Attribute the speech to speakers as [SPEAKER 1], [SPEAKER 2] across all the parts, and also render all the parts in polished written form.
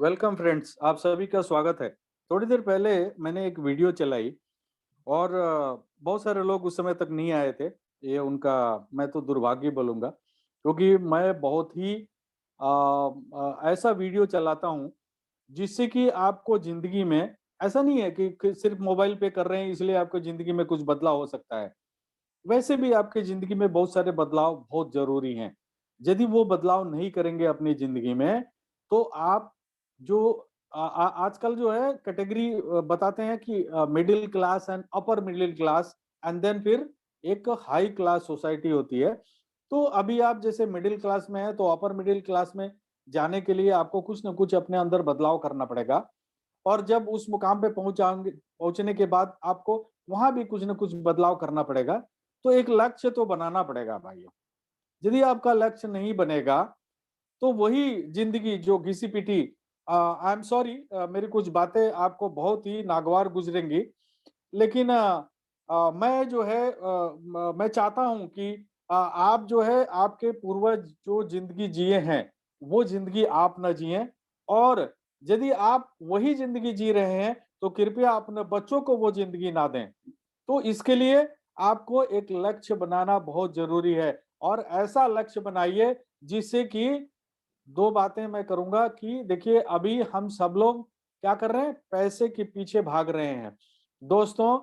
[SPEAKER 1] Welcome friends, आप सभी का स्वागत है। थोड़ी देर पहले मैंने एक वीडियो चलाई और बहुत सारे लोग उस समय तक नहीं आए थे। ये उनका मैं तो दुर्भाग्य बोलूँगा, क्योंकि मैं बहुत ही ऐसा वीडियो चलाता हूँ जिससे कि आपको ज़िंदगी में ऐसा नहीं है कि सिर्फ़ मोबाइल पे कर रहे हैं इसलिए आपको ज़िंदगी में कुछ बदलाव हो सकता है। वैसे भी आपकी ज़िंदगी में बहुत सारे बदलाव बहुत ज़रूरी हैं। यदि वो बदलाव नहीं करेंगे अपनी ज़िंदगी में, तो आप जो आजकल जो है कैटेगरी बताते हैं कि middle class and upper middle class and then फिर एक हाई क्लास सोसाइटी होती है। तो अभी आप जैसे मिडल क्लास में हैं, तो अपर मिडल क्लास में जाने के लिए आपको कुछ न कुछ अपने अंदर बदलाव करना पड़ेगा और जब उस मुकाम पे पहुँचने के बाद आपको वहाँ भी कुछ न कुछ बदलाव करना पड़ेगा। तो एक लक्ष्य तो बनाना पड़ेगा भाइयों। यदि आपका लक्ष्य नहीं बनेगा, तो वही ज़िंदगी जो घिसी-पिटी आई एम सॉरी मेरी कुछ बातें आपको बहुत ही नागवार गुज़रेंगी, लेकिन मैं जो है मैं चाहता हूँ कि आप जो है आपके पूर्वज जो ज़िंदगी जिए हैं, वो ज़िंदगी आप ना जिएँ और यदि आप वही ज़िंदगी जी रहे हैं, तो कृपया अपने बच्चों को वो ज़िंदगी ना दें। तो इसके लिए आपको एक लक्ष्य बनाना बहुत ज़रूरी है और ऐसा लक्ष्य बनाइए जिससे कि 2 बातें मैं करूँगा कि देखिए अभी हम सब लोग क्या कर रहे हैं? पैसे के पीछे भाग रहे हैं। दोस्तों,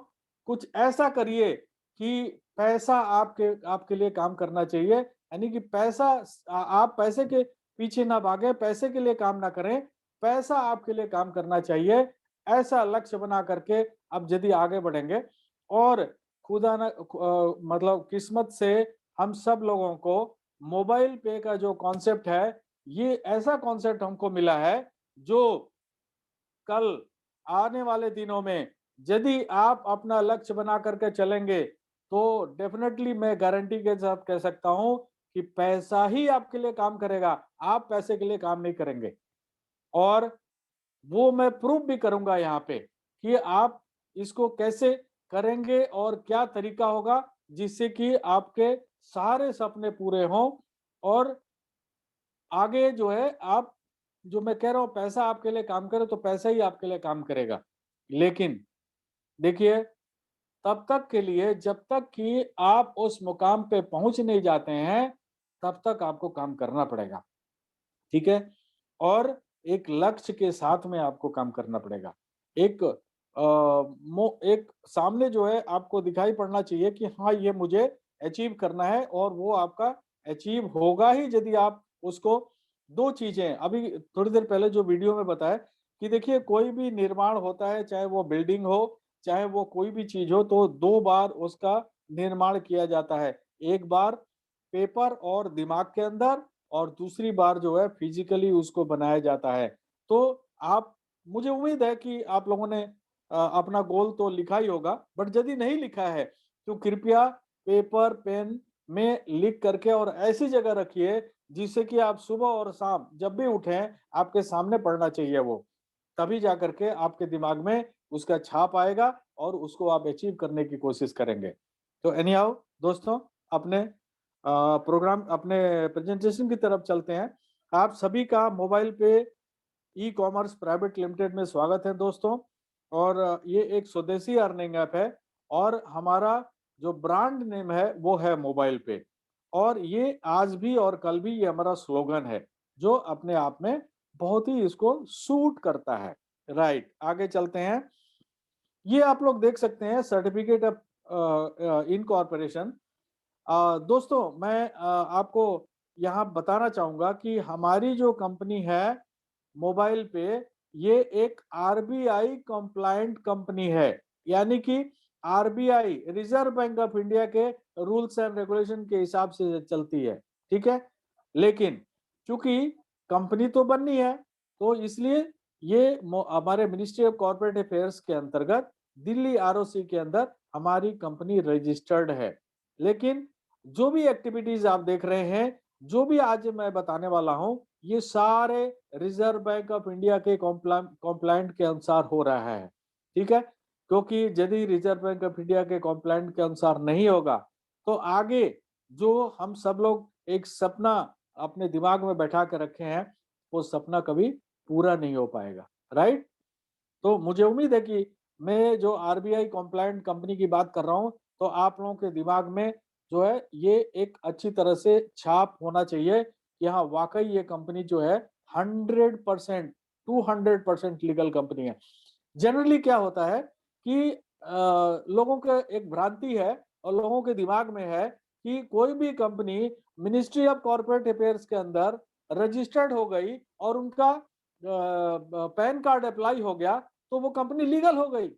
[SPEAKER 1] कुछ ऐसा करिए कि पैसा आपके आपके लिए काम करना चाहिए। यानी कि आप पैसे के पीछे ना भागें, पैसे के लिए काम ना करें, पैसा आपके लिए काम करना चाहिए। ऐसा लक्ष्य बना करके आप यदि आगे बढ़ेंगे और मतलब किस्मत से हम सब लोगों को मोबाइल पे का जो कॉन्सेप्ट है, ये ऐसा कॉन्सेप्ट हमको मिला है, जो कल आने वाले दिनों में यदि आप अपना लक्ष्य बना करके चलेंगे, तो डेफ़िनेटली मैं गारंटी के साथ कह सकता हूँ कि पैसा ही आपके लिए काम करेगा, आप पैसे के लिए काम नहीं करेंगे। और वो मैं प्रूव भी करूँगा यहाँ पे कि आप इसको कैसे करेंगे और क्या तरीका होगा जिससे कि आपके सारे सपने पूरे हों और आगे जो है आप जो मैं कह रहा हूँ पैसा आपके लिए काम करे तो पैसा ही आपके लिए काम करेगा। लेकिन देखिए तब तक के लिए जब तक कि आप उस मुकाम पे पहुँच नहीं जाते हैं, तब तक आपको काम करना पड़ेगा। ठीक है? और एक लक्ष्य के साथ में आपको काम करना पड़ेगा। एक एक सामने जो है आपको दिखाई पड़ना चाहिए कि हाँ, ये मुझे अचीव करना है और वो आपका अचीव होगा ही यदि आप उसको 2 चीज़ें अभी थोड़ी देर पहले जो वीडियो में बताया कि देखिए कोई भी निर्माण होता है, चाहे वो बिल्डिंग हो, चाहे वो कोई भी चीज़ हो, तो 2 बार उसका निर्माण किया जाता है। एक बार पेपर और दिमाग के अंदर और दूसरी बार जो है फिजिकली उसको बनाया जाता है। तो आप मुझे उम्मीद है कि आप लोगों ने अपना गोल तो लिखा ही होगा, बट यदि नहीं लिखा है, तो कृपया पेपर, पेन में लिख करके और ऐसी जगह रखिए, जिससे कि आप सुबह और शाम जब भी उठें, आपके सामने पढ़ना चाहिए वो। तभी जाकर के आपके दिमाग में उसका छाप आएगा और उसको आप अचीव करने की कोशिश करेंगे। तो एनी हाउ दोस्तों, अपने प्रोग्राम अपने प्रेजेंटेशन की तरफ चलते हैं। आप सभी का मोबाइल पे ई कॉमर्स प्राइवेट लिमिटेड में स्वागत है दोस्तों और ये एक स्वदेशी अर्निंग ऐप है और हमारा जो ब्रांड नेम है वो है मोबाइल पे और ये आज भी और कल भी ये हमारा स्लोगन है जो अपने आप में बहुत ही इसको सूट करता है। राइट, आगे चलते हैं। ये आप लोग देख सकते हैं सर्टिफिकेट ऑफ इनकॉर्पोरेशन। दोस्तों मैं आपको यहाँ बताना चाहूँगा कि हमारी जो कंपनी है मोबाइल पे, ये एक आरबीआई कंप्लायंट कंपनी है। यानी कि RBI reserve bank of India के रूल्स एंड रेगुलेशन के हिसाब से चलती है, ठीक है? लेकिन चूँकि कंपनी तो बननी है, तो इसलिए ये हमारे मिनिस्ट्री ऑफ कॉर्पोरेट अफेयर्स के अंतर्गत दिल्ली आरओसी के अंदर हमारी कंपनी रजिस्टर्ड है। लेकिन जो भी एक्टिविटीज़ आप देख रहे हैं, जो भी आज मैं बताने वाला हूँ, ये सारे रिज़र्व बैंक ऑफ इंडिया के कॉम्प्लायंट के अनुसार हो रहा है, ठीक है? क्योंकि यदि रिज़र्व बैंक ऑफ इंडिया के कॉम्प्लायंट के अनुसार नहीं होगा, तो आगे जो हम सब लोग एक सपना अपने दिमाग में बैठा के रखे हैं, वो सपना कभी पूरा नहीं हो पाएगा, राइट? तो मुझे उम्मीद है कि मैं जो आरबीआई कंप्लायंट कंपनी की बात कर रहा हूँ, तो आप लोगों के दिमाग में जो है ये एक अच्छी तरह से छाप होना चाहिए कि हाँ, वाक़ई ये कंपनी जो है 100% 200% लीगल कंपनी है। जनरली क्या होता है कि लोगों का एक भ्रांति है और लोगों के दिमाग में है कि कोई भी company ministry of corporate affairs के अंदर रजिस्टर्ड हो गई और उनका पैन कार्ड अप्लाई हो गया तो वो कंपनी लीगल हो गई।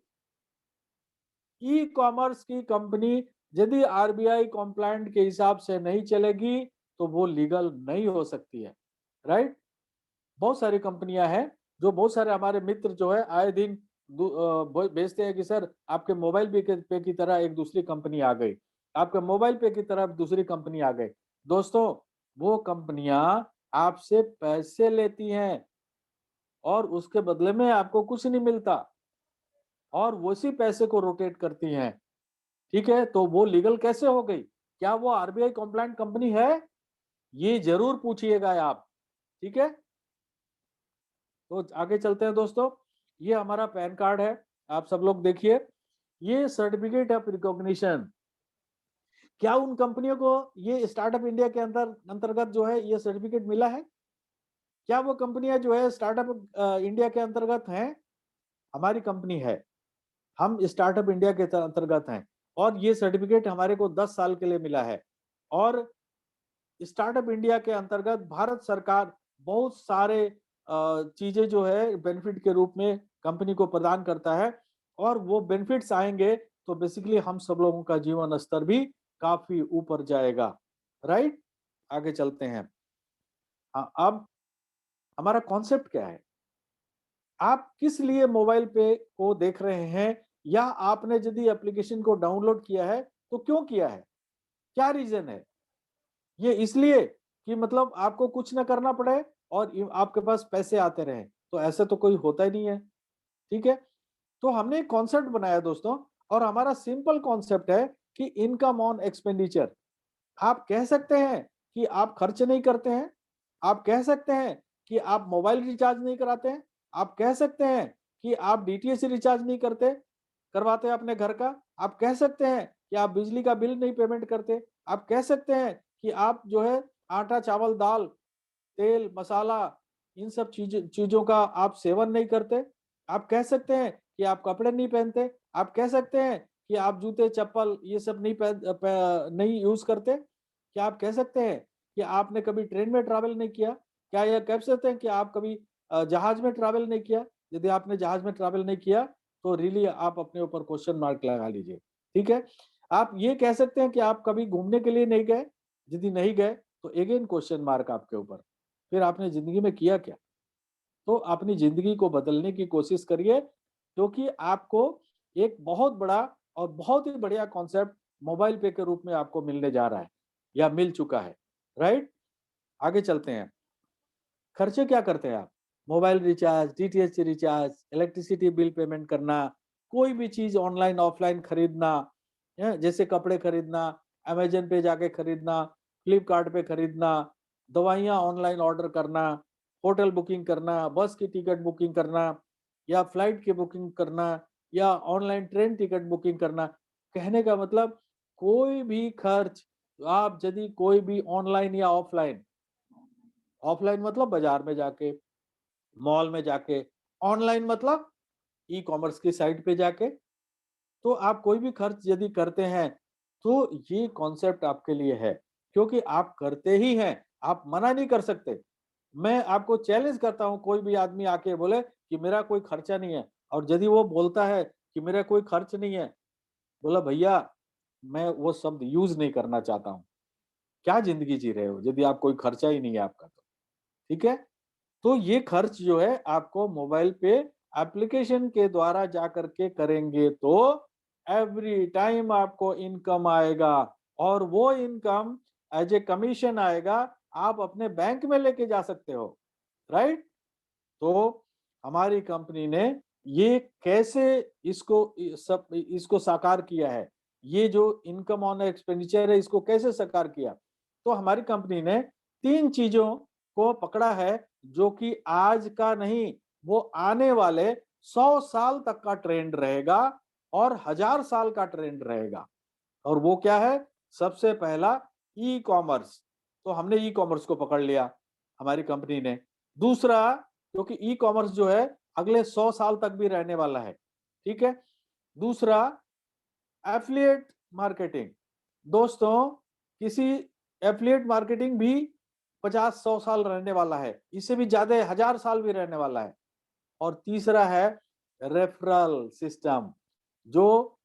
[SPEAKER 1] ई कॉमर्स की कंपनी यदि आरबीआई कंप्लायंट के हिसाब से नहीं चलेगी तो वो लीगल नहीं हो सकती है, राइट? बहुत सारी कंपनियां हैं जो बहुत सारे हमारे मित्र जो है आए दिन भेजते हैं कि सर आपके मोबाइल पे की तरह एक दूसरी कंपनी आ गई, आपके मोबाइल पे की तरह दूसरी कंपनी आ गई। दोस्तों, वो कंपनियां आपसे पैसे लेती हैं और उसके बदले में आपको कुछ नहीं मिलता और उसी पैसे को रोटेट करती हैं। ठीक है, तो वो लीगल कैसे हो गई? क्या वो आरबीआई कंप्लायंट कंपनी है? ये जरूर पूछिएगा आप। ठीक है, तो आगे चलते हैं दोस्तों। ये हमारा पैन कार्ड है, आप सब लोग देखिए। ये सर्टिफिकेट ऑफ रिकॉग्निशन, क्या उन कंपनियों को ये स्टार्टअप इंडिया के अंतर्गत जो है ये सर्टिफिकेट मिला है? क्या वो कंपनियां जो है स्टार्टअप इंडिया के अंतर्गत हैं? हमारी कंपनी है, हम स्टार्टअप इंडिया के अंतर्गत हैं और ये सर्टिफिकेट हमारे को 10 साल के लिए मिला है। और स्टार्टअप इंडिया के अंतर्गत भारत सरकार बहुत सारे चीजें जो है बेनिफिट के रूप में कंपनी को प्रदान करता है और वो बेनिफिट्स आएंगे तो बेसिकली हम सब लोगों का जीवन स्तर भी काफी ऊपर जाएगा, राइट? आगे चलते हैं। हाँ, अब हमारा कॉन्सेप्ट क्या है? आप किस लिए मोबाइल पे को देख रहे हैं या आपने यदि एप्लीकेशन को डाउनलोड किया है तो क्यों किया है? क्या रीजन है? ये इसलिए कि मतलब आपको कुछ ना करना पड़े और आपके पास पैसे आते रहें, तो ऐसा तो कोई होता ही नहीं है। ठीक है, तो हमने एक कॉन्सेप्ट बनाया दोस्तों और हमारा सिंपल कॉन्सेप्ट है कि इनकम ऑन एक्सपेंडिचर। आप कह सकते हैं कि आप खर्च नहीं करते हैं, आप कह सकते हैं कि आप मोबाइल रिचार्ज नहीं कराते हैं, आप कह सकते हैं कि आप डीटीएच रिचार्ज नहीं करवाते अपने घर का, आप कह सकते हैं कि आप बिजली का बिल नहीं पेमेंट करते, आप कह सकते हैं कि आप जो है आटा, चावल, दाल, तेल, मसाला इन सब चीज़ों का आप सेवन नहीं करते। आप कह सकते हैं कि आप कपड़े नहीं पहनते, आप कह सकते हैं कि आप जूते, चप्पल ये सब नहीं यूज़ करते। क्या आप कह सकते हैं कि आपने कभी ट्रेन में ट्रैवल नहीं किया? क्या यह कह सकते हैं कि आप कभी जहाज में ट्रैवल नहीं किया? यदि आपने जहाज में ट्रैवल नहीं किया, तो रियली आप अपने ऊपर क्वेश्चन मार्क लगा लीजिए, ठीक है? आप ये कह सकते हैं कि आप कभी घूमने के लिए नहीं गए? यदि नहीं गए, तो अगेन क्वेश्चन मार्क आपके ऊपर। फिर आपने ज़िंदगी में किया क्या? तो अपनी ज़िंदगी को बदलने की कोशिश करिए, क्योंकि आपको एक बहुत बड़ा और बहुत ही बढ़िया कॉन्सेप्ट मोबाइल पे के रूप में आपको मिलने जा रहा है या मिल चुका है, राइट? आगे चलते हैं। खर्चे क्या करते हैं आप? Mobile recharge, DTH recharge, electricity bill payment करना, कोई भी चीज़ ऑनलाइन, ऑफलाइन खरीदना, जैसे कपड़े खरीदना, अमेज़न पे जाके खरीदना, फ्लिपकार्ट पे खरीदना, दवाइयाँ ऑनलाइन ऑर्डर करना, होटल बुकिंग करना, बस की टिकट बुकिंग करना या फ्लाइट की बुकिंग करना या ऑनलाइन ट्रेन टिकट बुकिंग करना। कहने का मतलब कोई भी खर्च आप यदि कोई भी ऑनलाइन या ऑफलाइन, ऑफलाइन मतलब बाजार में जाके, मॉल में जाके, ऑनलाइन मतलब ई कॉमर्स की साइट पे जाके, तो आप कोई भी खर्च यदि करते हैं, तो ये कॉन्सेप्ट आपके लिए है, क्योंकि आप करते ही हैं, आप मना नहीं कर सकते। मैं आपको चैलेंज करता हूँ, कोई भी आदमी आके बोले कि मेरा कोई खर्चा नहीं है और यदि वो बोलता है कि मेरा कोई खर्च नहीं है, बोला भैया मैं वो शब्द यूज़ नहीं करना चाहता हूँ। क्या ज़िंदगी जी रहे हो यदि आप कोई खर्चा ही नहीं है आपका तो, ठीक है? तो ये खर्च जो है आपको मोबाइल पे एप्लीकेशन के द्वारा जाकर के करेंगे तो एवरी टाइम आपको इनकम आएगा और वो इनकम एज ए कमीशन आएगा, आप अपने बैंक में लेके जा सकते हो, राइट? तो हमारी कंपनी ने ये कैसे इसको साकार किया है, ये जो इनकम ऑन एक्सपेंडिचर है इसको कैसे साकार किया? तो हमारी कंपनी ने 3 चीज़ों को पकड़ा है जो कि आज का नहीं, वो आने वाले 100 साल तक का ट्रेंड रहेगा और 1000 साल का ट्रेंड रहेगा। और वो क्या है? सबसे पहला ई कॉमर्स। तो हमने ई कॉमर्स को पकड़ लिया हमारी कंपनी ने। दूसरा, क्योंकि ई कॉमर्स जो है अगले 100 साल तक भी रहने वाला है, ठीक है। दूसरा, एफिलिएट मार्केटिंग। दोस्तों, किसी एफिलिएट मार्केटिंग भी 50-100 साल रहने वाला है, इससे भी ज्यादा 1000 साल भी रहने वाला है। और तीसरा है रेफरल सिस्टम, जो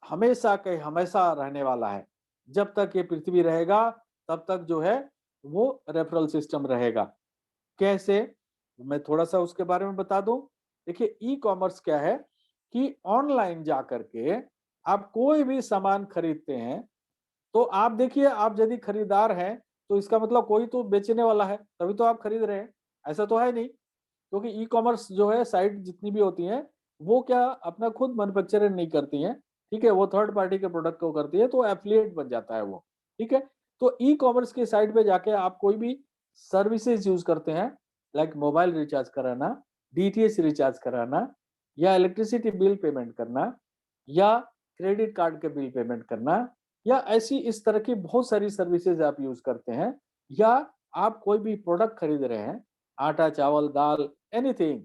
[SPEAKER 1] हमेशा के हमेशा रहने वाला है। जब तक ये पृथ्वी रहेगा तब तक जो है वो रेफरल सिस्टम रहेगा। कैसे? मैं थोड़ा सा उसके बारे में बता दूं। देखिए, ई कॉमर्स क्या है कि ऑनलाइन जा करके आप कोई भी सामान खरीदते हैं, तो आप देखिए, आप यदि खरीदार हैं तो इसका मतलब कोई तो बेचने वाला है, तभी तो आप खरीद रहे हैं। ऐसा तो है नहीं, क्योंकि ई कॉमर्स जो है साइट जितनी भी होती हैं, वो क्या अपना खुद मैन्युफैक्चरिंग नहीं करती हैं, ठीक है, वो थर्ड पार्टी के प्रोडक्ट को करती है, तो एफिलिएट बन जाता है वो, ठीक है। तो ई कॉमर्स की साइट पे जाके आप कोई भी सर्विसेज यूज करते हैं, लाइक मोबाइल रिचार्ज कराना, डीटीएच रिचार्ज कराना, या इलेक्ट्रिसिटी बिल पेमेंट करना, या क्रेडिट कार्ड के बिल पेमेंट करना, या ऐसी इस तरह की बहुत सारी सर्विसेज आप यूज करते हैं, या आप कोई भी प्रोडक्ट खरीद रहे हैं, आटा, चावल, दाल, एनीथिंग,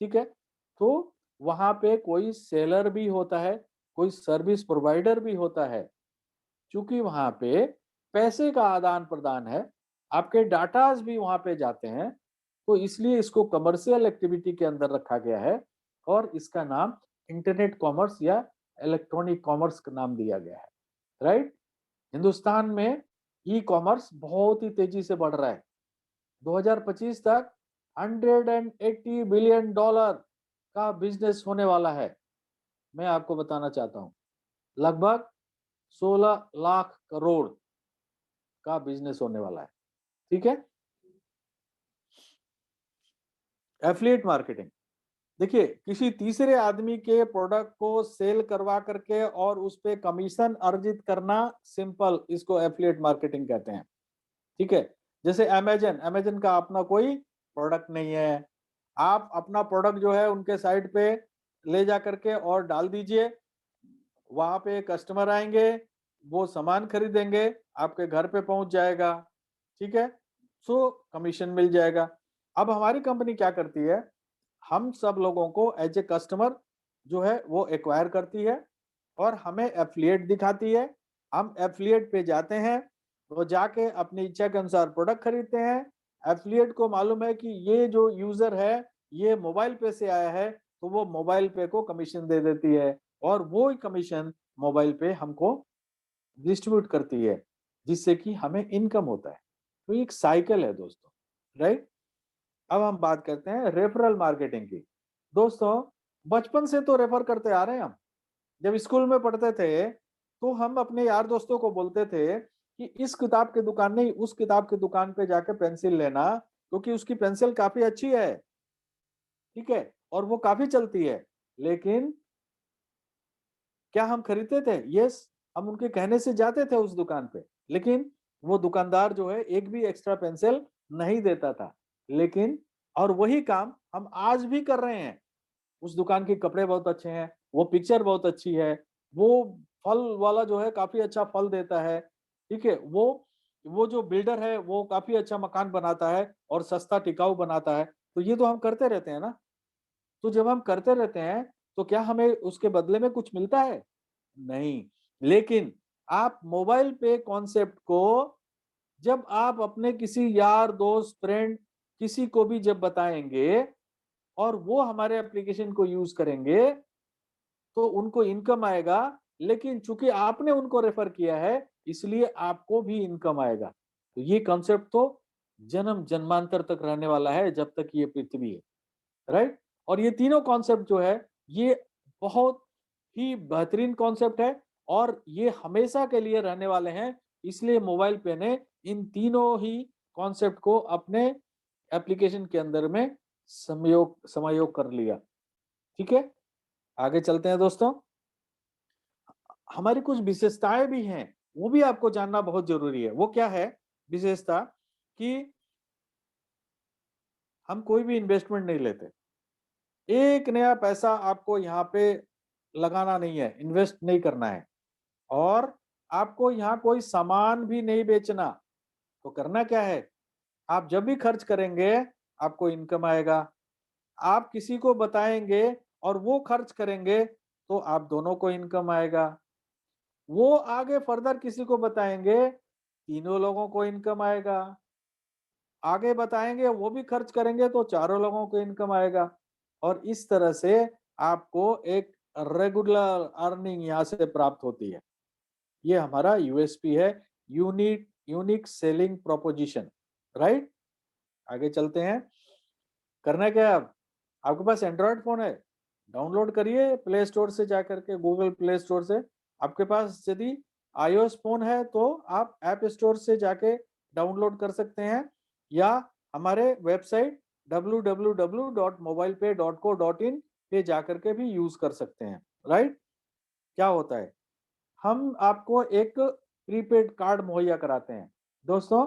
[SPEAKER 1] ठीक है। तो वहां पे कोई सेलर भी होता है, कोई सर्विस प्रोवाइडर भी होता है। क्योंकि वहां पे पैसे का आदान प्रदान है, आपके डाटाज भी वहां पे जाते हैं, तो इसलिए इसको कमर्शियल एक्टिविटी के अंदर रखा गया है और इसका नाम इंटरनेट कॉमर्स या इलेक्ट्रॉनिक कॉमर्स का नाम दिया गया है। राइट। हिंदुस्तान में ई कॉमर्स बहुत ही तेजी से बढ़ रहा है। 2025 तक $180 बिलियन का बिजनेस होने वाला है। मैं आपको बताना चाहता हूं, लगभग 16 लाख करोड़ का बिजनेस होने वाला है, ठीक है। एफिलिएट मार्केटिंग, देखिए, किसी तीसरे आदमी के प्रोडक्ट को सेल करवा करके और उस पे कमीशन अर्जित करना, सिंपल, इसको एफिलिएट मार्केटिंग कहते हैं, ठीक है। जैसे अमेजन, अमेजन का अपना कोई प्रोडक्ट नहीं है, आप अपना प्रोडक्ट जो है उनके साइट पे ले जा करके और डाल दीजिए, वहां पे कस्टमर आएंगे, वो सामान खरीदेंगे, आपके घर पे पहुंच जाएगा, ठीक है। सो कमीशन मिल जाएगा। अब हमारी कंपनी क्या करती है, हम सब लोगों को एज ए कस्टमर जो है वो एक्वायर करती है और हमें एफिलिएट दिखाती है। हम एफिलिएट पे जाते हैं, तो जाके अपनी इच्छा के अनुसार प्रोडक्ट खरीदते हैं। एफिलिएट को मालूम है कि ये जो यूजर है ये मोबाइल पे से आया है, तो वो मोबाइल पे को कमीशन दे देती है और वो ही कमीशन मोबाइल पे हमको डिस्ट्रीब्यूट करती है, जिससे कि हमें इनकम होता है। तो ये एक साइकिल है दोस्तों, राइट। अब हम बात करते हैं रेफरल मार्केटिंग की। दोस्तों, बचपन से तो रेफर करते आ रहे हैं हम। जब स्कूल में पढ़ते थे तो हम अपने यार दोस्तों को बोलते थे कि इस किताब की दुकान नहीं, उस किताब की दुकान पे जाके पेंसिल लेना, क्योंकि उसकी पेंसिल काफी अच्छी है, ठीक है, और वो काफी चलती है। लेकिन क्या हम खरीदते थे? यस, हम उनके कहने से जाते थे उस दुकान पे, लेकिन वो दुकानदार जो है एक भी एक्स्ट्रा पेंसिल नहीं देता था। लेकिन और वही काम हम आज भी कर रहे हैं। उस दुकान के कपड़े बहुत अच्छे हैं, वो पिक्चर बहुत अच्छी है, वो फल वाला जो है काफी अच्छा फल देता है, ठीक है, वो जो बिल्डर है वो काफी अच्छा मकान बनाता है और सस्ता टिकाऊ बनाता है। तो ये तो हम करते रहते हैं ना। तो जब हम करते रहते हैं तो क्या हमें उसके बदले में कुछ मिलता है? नहीं। लेकिन आप मोबाइल पे कॉन्सेप्ट को जब आप अपने किसी यार दोस्त फ्रेंड किसी को भी जब बताएंगे और वो हमारे एप्लीकेशन को यूज करेंगे, तो उनको इनकम आएगा। लेकिन चूंकि आपने उनको रेफर किया है, इसलिए आपको भी इनकम आएगा। तो ये कॉन्सेप्ट तो जन्म जन्मांतर तक रहने वाला है, जब तक ये पृथ्वी है, राइट। और ये तीनों कॉन्सेप्ट जो है ये बहुत ही बेहतरीन कॉन्सेप्ट है और ये हमेशा के लिए रहने वाले हैं। इसलिए मोबाइल पे ने इन तीनों ही कॉन्सेप्ट को अपने एप्लीकेशन के अंदर में समायोग कर लिया, ठीक है। आगे चलते हैं दोस्तों। हमारी कुछ विशेषताएं भी हैं, वो भी आपको जानना बहुत जरूरी है। वो क्या है विशेषता? कि हम कोई भी इन्वेस्टमेंट नहीं लेते। एक नया पैसा आपको यहाँ पे लगाना नहीं है, इन्वेस्ट नहीं करना है, और आपको यहाँ कोई सामान भी नहीं बेचना। तो करना क्या है, आप जब भी खर्च करेंगे आपको इनकम आएगा, आप किसी को बताएंगे और वो खर्च करेंगे तो आप दोनों को इनकम आएगा, वो आगे फर्दर किसी को बताएंगे, तीनों लोगों को इनकम आएगा, आगे बताएंगे वो भी खर्च करेंगे तो चारों लोगों को इनकम आएगा। और इस तरह से आपको एक रेगुलर अर्निंग यहाँ से प्राप्त होती है। ये हमारा यूएसपी है, unique unique selling proposition. Right, आगे चलते हैं। करना क्या है, अब आपके पास एंड्रॉयड फोन है, डाउनलोड करिए प्ले स्टोर से जाकर के, गूगल प्ले स्टोर से। आपके पास यदि आईओएस फोन है तो आप ऐप स्टोर से जाके डाउनलोड कर सकते हैं, या हमारे वेबसाइट www.mobilepay.co.in पे जाकर के भी यूज कर सकते हैं। राइट, क्या होता है, हम आपको एक प्रीपेड कार्ड मुहैया कराते हैं। दोस्तों,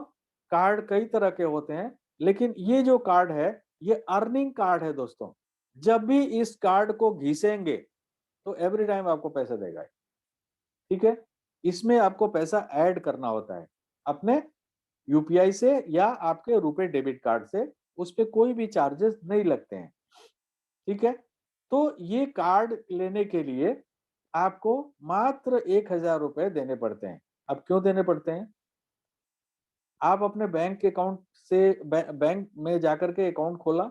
[SPEAKER 1] कार्ड कई तरह के होते हैं, लेकिन ये जो कार्ड है ये अर्निंग कार्ड है दोस्तों। जब भी इस कार्ड को घिसेंगे तो एवरी टाइम आपको पैसा देगा, ठीक है। इसमें आपको पैसा ऐड करना होता है अपने यूपीआई से या आपके रुपए डेबिट कार्ड से, उस पे कोई भी चार्जेस नहीं लगते हैं, ठीक है। तो ये कार्ड लेने के लिए आपको मात्र 1,000 रुपए देने पड़ते हैं। अब क्यों देने पड़ते हैं, आप अपने बैंक अकाउंट से बैंक में जाकर के अकाउंट खोला,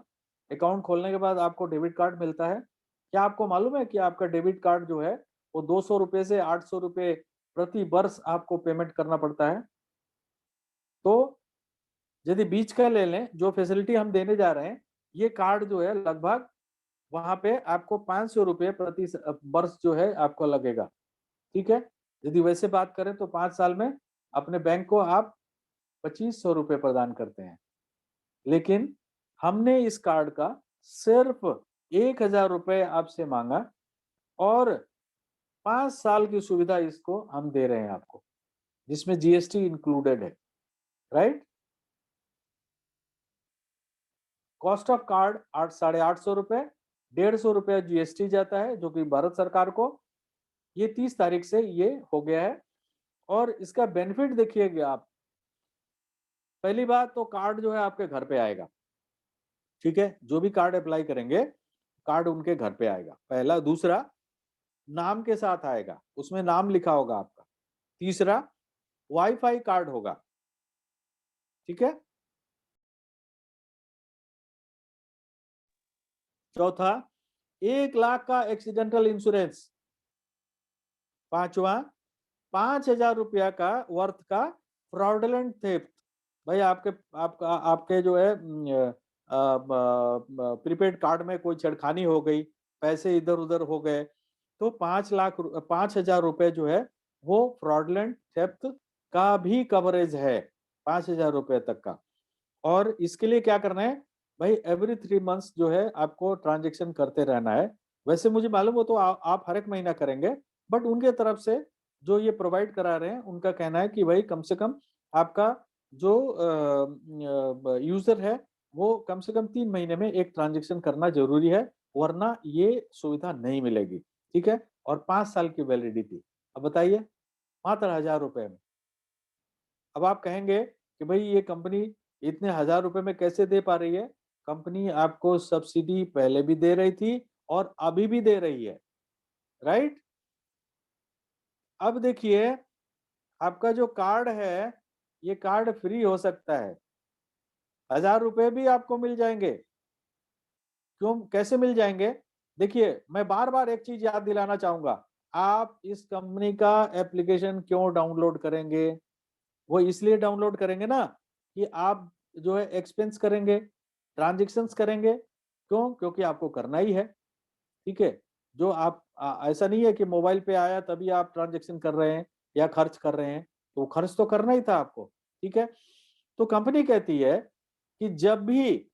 [SPEAKER 1] अकाउंट खोलने के बाद आपको डेबिट कार्ड मिलता है। क्या आपको मालूम है कि आपका डेबिट कार्ड जो है वो 200 रुपए से 800 रुपए प्रति वर्ष आपको पेमेंट करना पड़ता है। तो यदि बीच का ले लें, जो फैसिलिटी हम देने जा रहे हैं, ये कार्ड जो है लगभग वहां पे आपको 500 रुपए प्रति वर्ष जो है आपको लगेगा, ठीक है। यदि वैसे बात करें तो 5 साल में अपने बैंक को आप 2500 रुपए प्रदान करते हैं, लेकिन हमने इस कार्ड का सिर्फ 1,000 रुपए आपसे मांगा, और 5 साल की सुविधा इसको हम दे रहे हैं आपको, जिसमें जीएसटी इंक्लूडेड है। राइट, कॉस्ट ऑफ कार्ड 800-850 रुपए, 150 रुपया जीएसटी जाता है जो कि भारत सरकार को। ये 30 तारीख से ये हो गया है, और इसका बेनिफिट देखिएगा आप। पहली बात तो कार्ड जो है आपके घर पे आएगा, ठीक है, जो भी कार्ड अप्लाई करेंगे कार्ड उनके घर पे आएगा, पहला। दूसरा, नाम के साथ आएगा, उसमें नाम लिखा होगा आपका। तीसरा, वाईफाई कार्ड होगा, ठीक है। चौथा, 1 लाख का एक्सीडेंटल इंश्योरेंस। पांचवा, 5,000 रुपया का वर्थ का फ्रॉडलेंट थेफ्ट। भाई आपके जो है प्रीपेड कार्ड में कोई छेड़खानी हो गई, पैसे इधर उधर हो गए, तो 5,000 रुपए जो है वो फ्रॉडलेंट थेफ्ट का भी कवरेज है, 5,000 रुपए तक का। और इसके लिए क्या करना है भाई, एवरी 3 मंथ्स जो है आपको ट्रांजेक्शन करते रहना है। वैसे मुझे मालूम हो तो आप हर एक महीना करेंगे, बट उनके तरफ से जो ये प्रोवाइड करा रहे हैं उनका कहना है कि भाई कम से कम आपका जो यूजर है वो कम से कम 3 महीने में एक ट्रांजेक्शन करना जरूरी है, वरना ये सुविधा नहीं मिलेगी, ठीक है। और 5 साल की वैलिडिटी। अब बताइए, मात्र 1,000 रुपए में। अब आप कहेंगे कि भाई ये कंपनी इतने 1,000 रुपए में कैसे दे पा रही है। कंपनी आपको सब्सिडी पहले भी दे रही थी और अभी भी दे रही है। राइट, अब देखिए, आपका जो कार्ड है ये कार्ड फ्री हो सकता है, 1,000 रुपए भी आपको मिल जाएंगे। क्यों, कैसे मिल जाएंगे, देखिए मैं बार बार एक चीज याद दिलाना चाहूंगा। आप इस कंपनी का एप्लीकेशन क्यों डाउनलोड करेंगे, वो इसलिए डाउनलोड करेंगे ना कि आप जो है एक्सपेंस करेंगे, ट्रांजेक्शन्स करेंगे। क्यों, क्योंकि आपको करना ही है, ठीक है। जो आप ऐसा नहीं है कि मोबाइल पे आया तभी आप ट्रांजेक्शन कर रहे हैं या खर्च कर रहे हैं, तो खर्च तो करना ही था आपको, ठीक है। तो कंपनी कहती है कि जब भी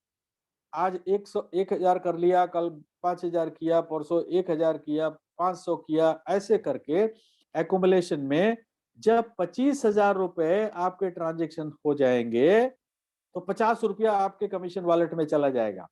[SPEAKER 1] आज 1,000 कर लिया, कल 5,000 किया, परसों 1,000 किया, 500 किया, ऐसे करके एकुमुलेशन में जब 25,000 रुपए आपके ट्रांजेक्शन हो जाएंगे तो 50 रुपया आपके कमीशन वॉलेट में चला जाएगा।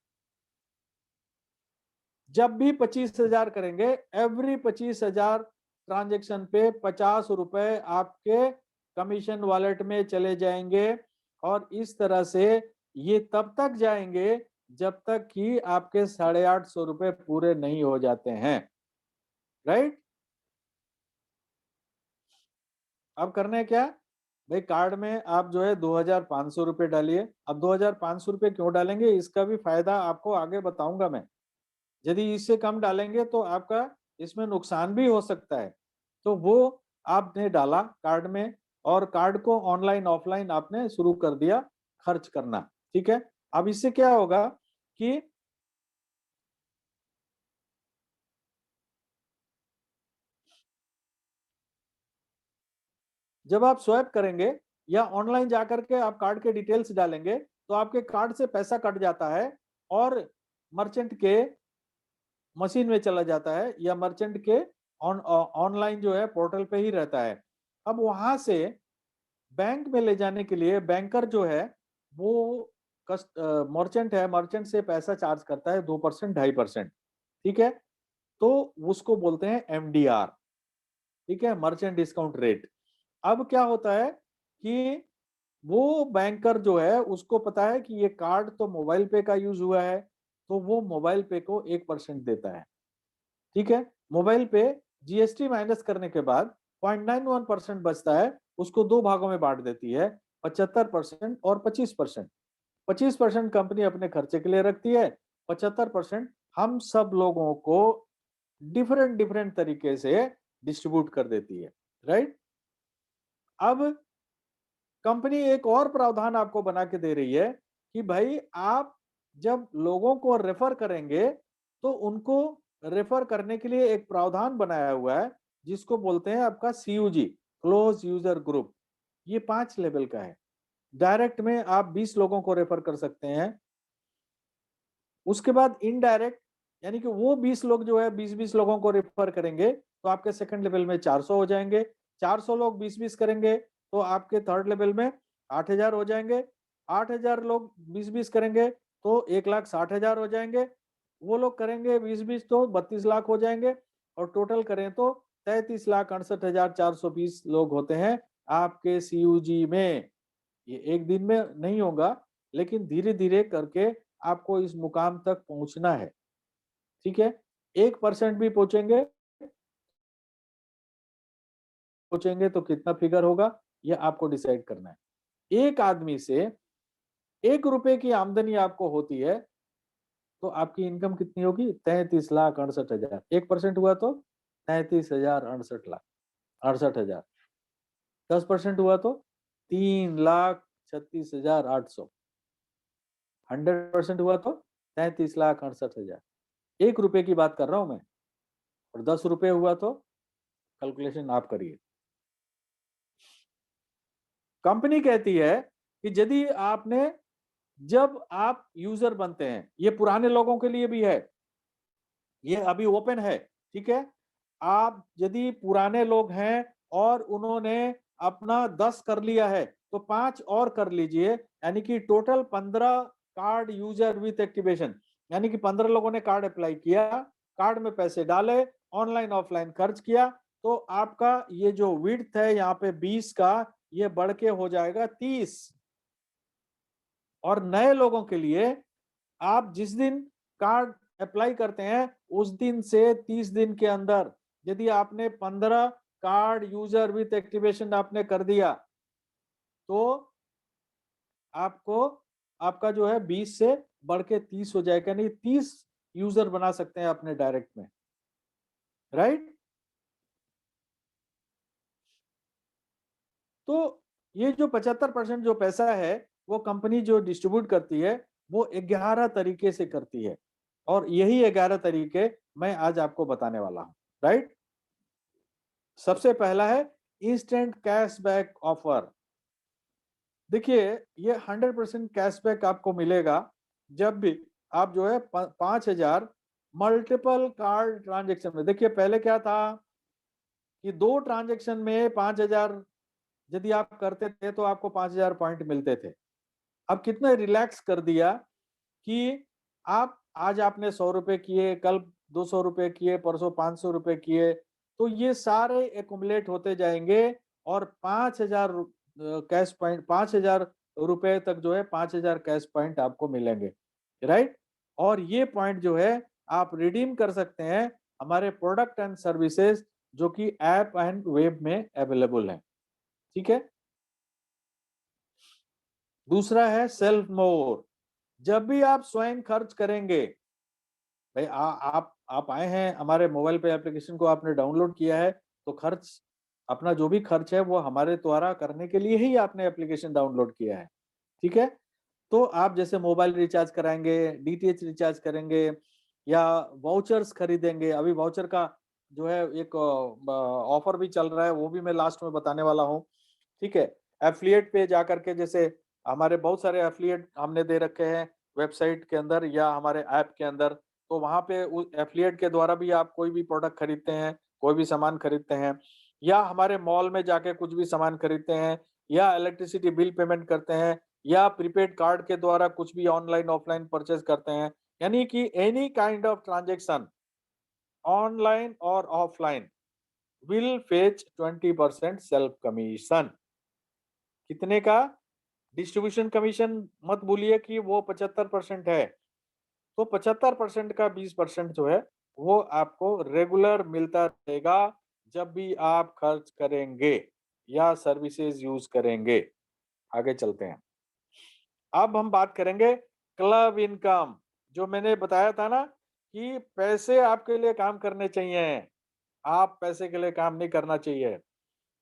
[SPEAKER 1] जब भी 25,000 करेंगे, एवरी 25,000 ट्रांजेक्शन पे 50 रुपए आपके कमीशन वॉलेट में चले जाएंगे। और इस तरह से ये तब तक जाएंगे जब तक कि आपके 850 रुपए पूरे नहीं हो जाते हैं। राइट? अब करना है क्या भाई, कार्ड में आप जो है 2,500 रुपए डालिए। अब 2,500 रुपए क्यों डालेंगे, इसका भी फायदा आपको आगे बताऊंगा मैं। यदि इससे कम डालेंगे तो आपका इसमें नुकसान भी हो सकता है। तो वो आपने डाला कार्ड में, और कार्ड को ऑनलाइन ऑफलाइन आपने शुरू कर दिया खर्च करना। ठीक है, अब इससे क्या होगा कि जब आप स्वैप करेंगे या ऑनलाइन जाकर के आप कार्ड के डिटेल्स डालेंगे तो आपके कार्ड से पैसा कट जाता है और मर्चेंट के मशीन में चला जाता है, या मर्चेंट के ऑनलाइन जो है पोर्टल पे ही रहता है। अब वहां से बैंक में ले जाने के लिए बैंकर जो है वो मर्चेंट है, मर्चेंट से पैसा चार्ज करता है 2%, 2.5%। ठीक है, तो उसको बोलते हैं एमडीआर। ठीक है, मर्चेंट डिस्काउंट रेट। अब क्या होता है कि वो बैंकर जो है उसको पता है कि ये कार्ड तो मोबाइल पे का यूज हुआ है, तो वो मोबाइल पे को 1% देता है। ठीक है, मोबाइल पे जीएसटी माइनस करने के बाद 0.91% बचता है, उसको दो भागों में बांट देती है, 75% और 25%। 25% कंपनी अपने खर्चे के लिए रखती है, 75% हम सब लोगों को डिफरेंट डिफरेंट तरीके से डिस्ट्रीब्यूट कर देती है। राइट? अब कंपनी एक और प्रावधान आपको बना के दे रही है कि भाई आप जब लोगों को रेफर करेंगे तो उनको रेफर करने के लिए एक प्रावधान बनाया हुआ है जिसको बोलते हैं आपका सीयूजी, क्लोज यूजर ग्रुप। ये 5 लेवल का है। डायरेक्ट में आप 20 लोगों को रेफर कर सकते हैं। उसके बाद इनडायरेक्ट, यानी कि वो 20 लोग जो है 20-20 लोगों को रेफर करेंगे तो आपके सेकंड लेवल में 400 हो जाएंगे। 400 लोग 20-20 करेंगे तो आपके थर्ड लेवल में 8,000 हो जाएंगे। 8,000 लोग 20-20 करेंगे तो 1,60,000 हो जाएंगे। वो लोग करेंगे 20-20 तो 32 लाख हो जाएंगे। और टोटल करें तो 33,68,420 लोग होते हैं आपके सीयूजी में। ये एक दिन में नहीं होगा, लेकिन धीरे धीरे करके आपको इस मुकाम तक पहुंचना है। ठीक है, 1% भी पहुंचेंगे पहुंचेंगे तो कितना फिगर होगा, ये आपको डिसाइड करना है। एक आदमी से 1 रुपए की आमदनी आपको होती है तो आपकी इनकम कितनी होगी, 33,68,000। 1% हुआ तो 33,68,00,000, 68,000। 10% हुआ तो 3,36,800। 100% हुआ तो 33,68,000। 1 रुपए की बात कर रहा हूं मैं। और 10 रुपए हुआ तो कैलकुलेशन आप करिए। कंपनी कहती है कि यदि आपने, जब आप यूजर बनते हैं, ये पुराने लोगों के लिए भी है, ये अभी ओपन है। ठीक है, आप यदि पुराने लोग हैं और उन्होंने अपना 10 कर लिया है तो 5 और कर लीजिए, यानी कि total 15 card user with activation. यानी कि 15 लोगों ने कार्ड अप्लाई किया, कार्ड में पैसे डाले, ऑनलाइन ऑफलाइन खर्च किया, तो आपका ये जो विड्थ है यहाँ पे 20 का, ये बढ़ के हो जाएगा 30। और नए लोगों के लिए आप जिस दिन कार्ड अप्लाई करते हैं उस दिन से 30 दिन के अंदर यदि आपने 15 कार्ड यूजर विथ एक्टिवेशन आपने कर दिया तो आपको, आपका जो है 20 से बढ़ के 30 हो जाएगा, नहीं 30 यूजर बना सकते हैं अपने डायरेक्ट में। राइट? तो ये जो 75% जो पैसा है वो कंपनी जो डिस्ट्रीब्यूट करती है वो 11 तरीके से करती है, और यही 11 तरीके मैं आज आपको बताने वाला हूं। राइट? सबसे पहला है इंस्टेंट कैशबैक ऑफर। देखिए, ये 100% कैशबैक आपको मिलेगा जब भी आप जो है 5,000 मल्टीपल कार्ड ट्रांजेक्शन में। देखिए, पहले क्या था कि 2 ट्रांजेक्शन में 5,000 यदि आप करते थे तो आपको 5,000 पॉइंट मिलते थे। अब कितना रिलैक्स कर दिया कि आप आज आपने 100 रुपए किए, कल 200 रुपए किए, परसों 500 रुपए किए, तो ये सारे एक्युमुलेट होते जाएंगे और 5,000 कैश पॉइंट, 5,000 रुपए तक जो है 5,000 कैश पॉइंट आपको मिलेंगे, राइट। और ये पॉइंट जो है आप रिडीम कर सकते हैं हमारे प्रोडक्ट एंड सर्विसेज जो कि ऐप एंड वेब में अवेलेबल है, ठीक है। दूसरा है सेल्फ मोर। जब भी आप स्वयं खर्च करेंगे, भाई आप आए हैं हमारे मोबाइल पे, एप्लीकेशन को आपने डाउनलोड किया है, तो खर्च, अपना जो भी खर्च है वो हमारे द्वारा करने के लिए ही आपने एप्लीकेशन डाउनलोड किया है, ठीक है। तो आप जैसे मोबाइल रिचार्ज कराएंगे, डीटीएच रिचार्ज करेंगे या वाउचर्स खरीदेंगे, अभी वाउचर का जो है एक ऑफर भी चल रहा है, वो भी मैं लास्ट में बताने वाला हूँ, ठीक है। एफिलिएट पे जाकर के, जैसे हमारे बहुत सारे एफिलिएट हमने दे रखे हैं वेबसाइट के अंदर या हमारे ऐप के अंदर, तो वहां पे उस एफिलिएट के द्वारा भी आप कोई भी प्रोडक्ट खरीदते हैं, कोई भी सामान खरीदते हैं, या हमारे मॉल में जाके कुछ भी सामान खरीदते हैं, या इलेक्ट्रिसिटी बिल पेमेंट करते हैं, या प्रीपेड कार्ड के द्वारा कुछ भी ऑनलाइन ऑफलाइन परचेज करते हैं, यानी कि any kind of transaction online और offline will fetch 20% self commission. कितने का? डिस्ट्रीब्यूशन कमीशन मत भूलिए कि वो 75% है, तो 75% का 20% जो है वो आपको रेगुलर मिलता रहेगा जब भी आप खर्च करेंगे या सर्विसेज यूज करेंगे। आगे चलते हैं। अब हम बात करेंगे क्लब इनकम। जो मैंने बताया था ना कि पैसे आपके लिए काम करने चाहिए, आप पैसे के लिए काम नहीं करना चाहिए।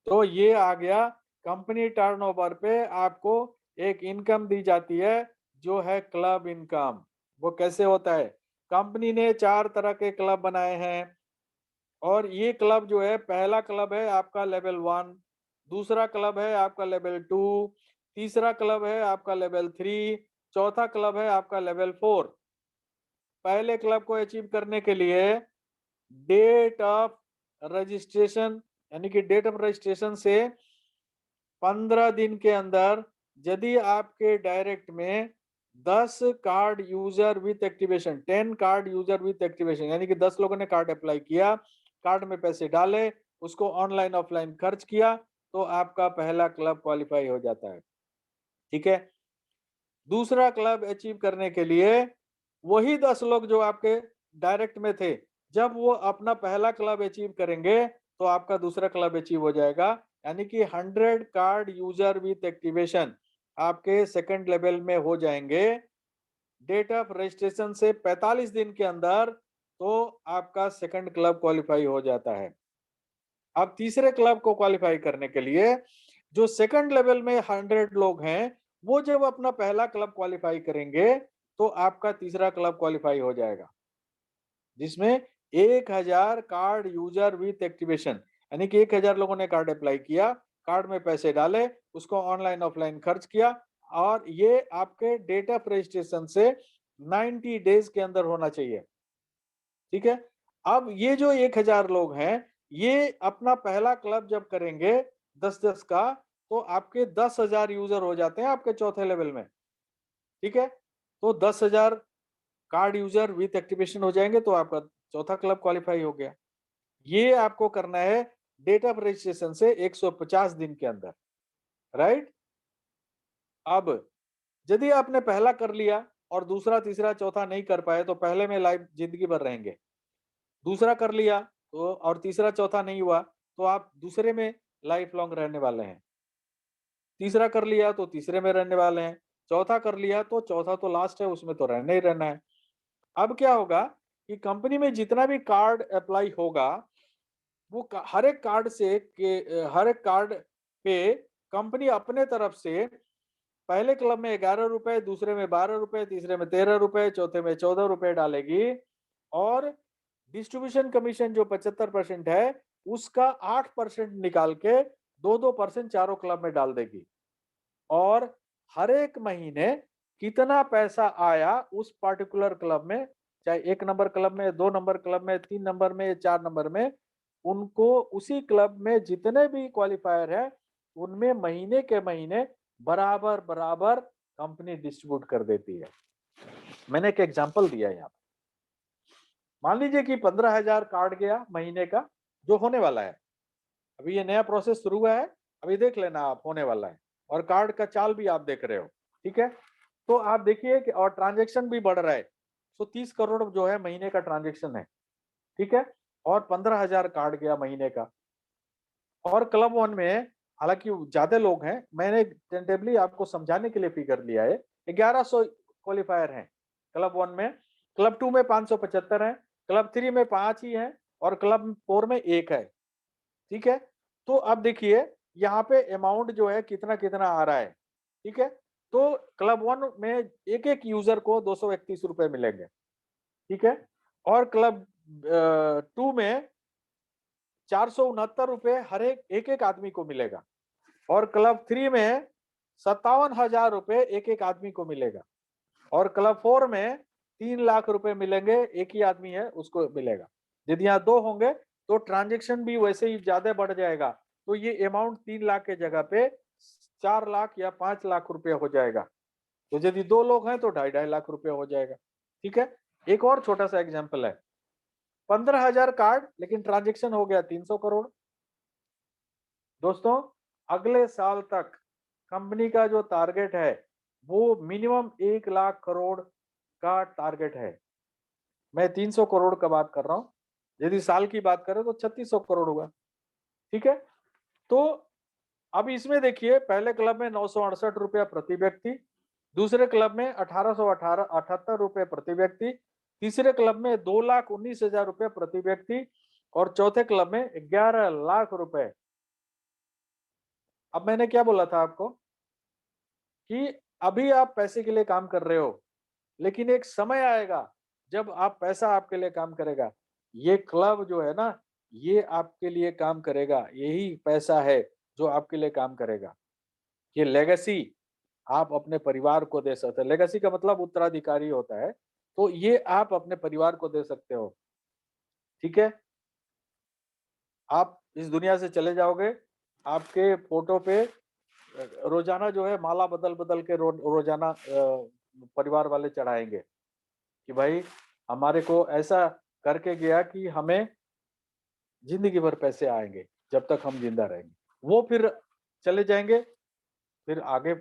[SPEAKER 1] तो ये आ गया, कंपनी टर्नओवर पे आपको एक इनकम दी जाती है जो है क्लब इनकम। वो कैसे होता है? कंपनी ने 4 तरह के क्लब बनाए हैं और ये क्लब जो है, पहला क्लब है आपका लेवल 1, दूसरा क्लब है आपका लेवल 2, तीसरा क्लब है आपका लेवल 3, चौथा क्लब है आपका लेवल 4। पहले क्लब को अचीव करने के लिए डेट ऑफ रजिस्ट्रेशन, यानी कि डेट ऑफ रजिस्ट्रेशन से 15 दिन के अंदर यदि आपके डायरेक्ट में 10 card user with activation, 10 card user with activation, यानी कि 10 लोगों ने कार्ड अप्लाई किया, कार्ड में पैसे डाले, उसको ऑनलाइन ऑफलाइन खर्च किया, तो आपका पहला क्लब क्वालिफाई हो जाता है, ठीक है। दूसरा क्लब अचीव करने के लिए वही 10 लोग जो आपके डायरेक्ट में थे, जब वो अपना पहला क्लब अचीव करेंगे तो आपका दूसरा क्लब अचीव हो जाएगा, यानी कि 100 कार्ड यूजर विथ एक्टिवेशन आपके सेकंड लेवल में हो जाएंगे डेट ऑफ रजिस्ट्रेशन से 45 दिन के अंदर, तो आपका सेकंड क्लब क्वालिफाई हो जाता है। अब तीसरे क्लब को क्वालिफाई करने के लिए जो सेकंड लेवल में 100 लोग हैं, वो जब अपना पहला क्लब क्वालिफाई करेंगे तो आपका तीसरा क्लब क्वालिफाई हो जाएगा, जिसमें 1000 कार्ड यूजर विथ एक्टिवेशन, यानी कि 1000 लोगों ने कार्ड अप्लाई किया, कार्ड में पैसे डाले, उसको ऑनलाइन ऑफलाइन खर्च किया, और ये आपके डेट ऑफ रजिस्ट्रेशन से 90 डेज के अंदर होना चाहिए, ठीक है। अब ये जो 1000 लोग हैं, ये अपना पहला क्लब जब करेंगे 10-10 का, तो आपके 10,000 यूजर हो जाते हैं आपके चौथे लेवल में, ठीक है। तो 10,000 कार्ड यूजर विथ एक्टिवेशन हो जाएंगे तो आपका चौथा क्लब क्वालिफाई हो गया। ये आपको करना है डेट ऑफ रजिस्ट्रेशन से 150 दिन के अंदर, राइट। अब यदि आपने पहला कर लिया और दूसरा तीसरा चौथा नहीं कर पाए, तो पहले में लाइफ जिंदगी भर रहेंगे। दूसरा कर लिया तो और तीसरा चौथा नहीं हुआ, तो आप दूसरे में लाइफ लॉन्ग रहने वाले हैं। तीसरा कर लिया तो तीसरे में रहने वाले हैं। चौथा कर लिया तो चौथा तो लास्ट है, उसमें तो रहना ही रहना है। अब क्या होगा कि कंपनी में जितना भी कार्ड अप्लाई होगा, वो हर एक कार्ड से हर एक कार्ड पे कंपनी अपने तरफ से पहले क्लब में 11 रुपए, दूसरे में 12 रुपए, तीसरे में 13 रुपए, चौथे में 14 रुपए डालेगी, और डिस्ट्रीब्यूशन कमीशन जो 75% है, उसका 8% निकाल के 2-2% चारों क्लब में डाल देगी, और हर एक महीने कितना पैसा आया उस पर्टिकुलर क्लब में, चाहे 1 नंबर क्लब में, 2 नंबर क्लब में, 3 नंबर में, 4 नंबर में, उनको उसी क्लब में जितने भी क्वालिफायर है, उनमें महीने के महीने बराबर बराबर कंपनी डिस्ट्रीब्यूट कर देती है। मैंने एक एग्जांपल दिया यहाँ पे। मान लीजिए कि 15,000 कार्ड गया महीने का, जो होने वाला है। अभी ये नया प्रोसेस शुरू हुआ है, अभी देख लेना आप, होने वाला है। और कार्ड का चाल भी आप देख रहे हो, ठीक है। तो आप देखिए कि और ट्रांजेक्शन भी बढ़ रहा है। तो 30 करोड़ जो है महीने का ट्रांजेक्शन है, ठीक है। और 15,000 कार्ड गया महीने का। और क्लब वन में हालांकि ज्यादा लोग हैं, मैंने टेंटेबली आपको समझाने के लिए फिगर लिया है। 1100 क्वालिफायर हैं क्लब वन में। क्लब टू में 575 है, क्लब थ्री में 5 ही है, और क्लब फोर में 1 है, ठीक है। तो अब देखिए यहाँ पे अमाउंट जो है कितना कितना आ रहा है, ठीक है। तो क्लब वन में एक एक यूजर को 231 रुपए मिलेंगे, ठीक है। और क्लब टू में 469 रुपए हर एक एक आदमी को मिलेगा। और क्लब थ्री में 57,000 रुपए एक एक आदमी को मिलेगा। और क्लब फोर में 3 लाख रुपए मिलेंगे, एक ही आदमी है उसको मिलेगा। यदि यहाँ 2 होंगे तो ट्रांजेक्शन भी वैसे ही ज्यादा बढ़ जाएगा। तो ये अमाउंट 3 लाख के जगह पे 4 लाख या 5 लाख रुपए हो जाएगा। तो यदि 2 लोग हैं तो 2.5 लाख रुपए हो जाएगा, ठीक है। एक और छोटा सा एग्जाम्पल है। 15,000 कार्ड, लेकिन ट्रांजेक्शन हो गया 300 करोड़। दोस्तों, अगले साल तक कंपनी का जो टारगेट है वो मिनिमम 1 लाख करोड़ का टारगेट है। मैं 300 करोड़ का बात कर रहा हूं। यदि साल की बात करें तो 3600 करोड़ हुआ, ठीक है। तो अब इसमें देखिए, पहले क्लब में 968 रुपया प्रति व्यक्ति, दूसरे क्लब में 1878 रुपए प्रति व्यक्ति, तीसरे क्लब में 2,19,000 रुपए प्रति व्यक्ति, और चौथे क्लब में 11 लाख रुपए। अब मैंने क्या बोला था आपको कि अभी आप पैसे के लिए काम कर रहे हो, लेकिन एक समय आएगा जब आप पैसा आपके लिए काम करेगा। ये क्लब जो है ना, ये आपके लिए काम करेगा। यही पैसा है जो आपके लिए काम करेगा। ये लेगेसी आप अपने परिवार को दे सकते हैं। लेगेसी का मतलब उत्तराधिकारी होता है। तो ये आप अपने परिवार को दे सकते हो, ठीक है। आप इस दुनिया से चले जाओगे, आपके फोटो पे रोजाना जो है माला बदल बदल के रोजाना परिवार वाले चढ़ाएंगे कि भाई हमारे को ऐसा करके गया कि हमें जिंदगी भर पैसे आएंगे जब तक हम जिंदा रहेंगे। वो फिर चले जाएंगे, फिर आगे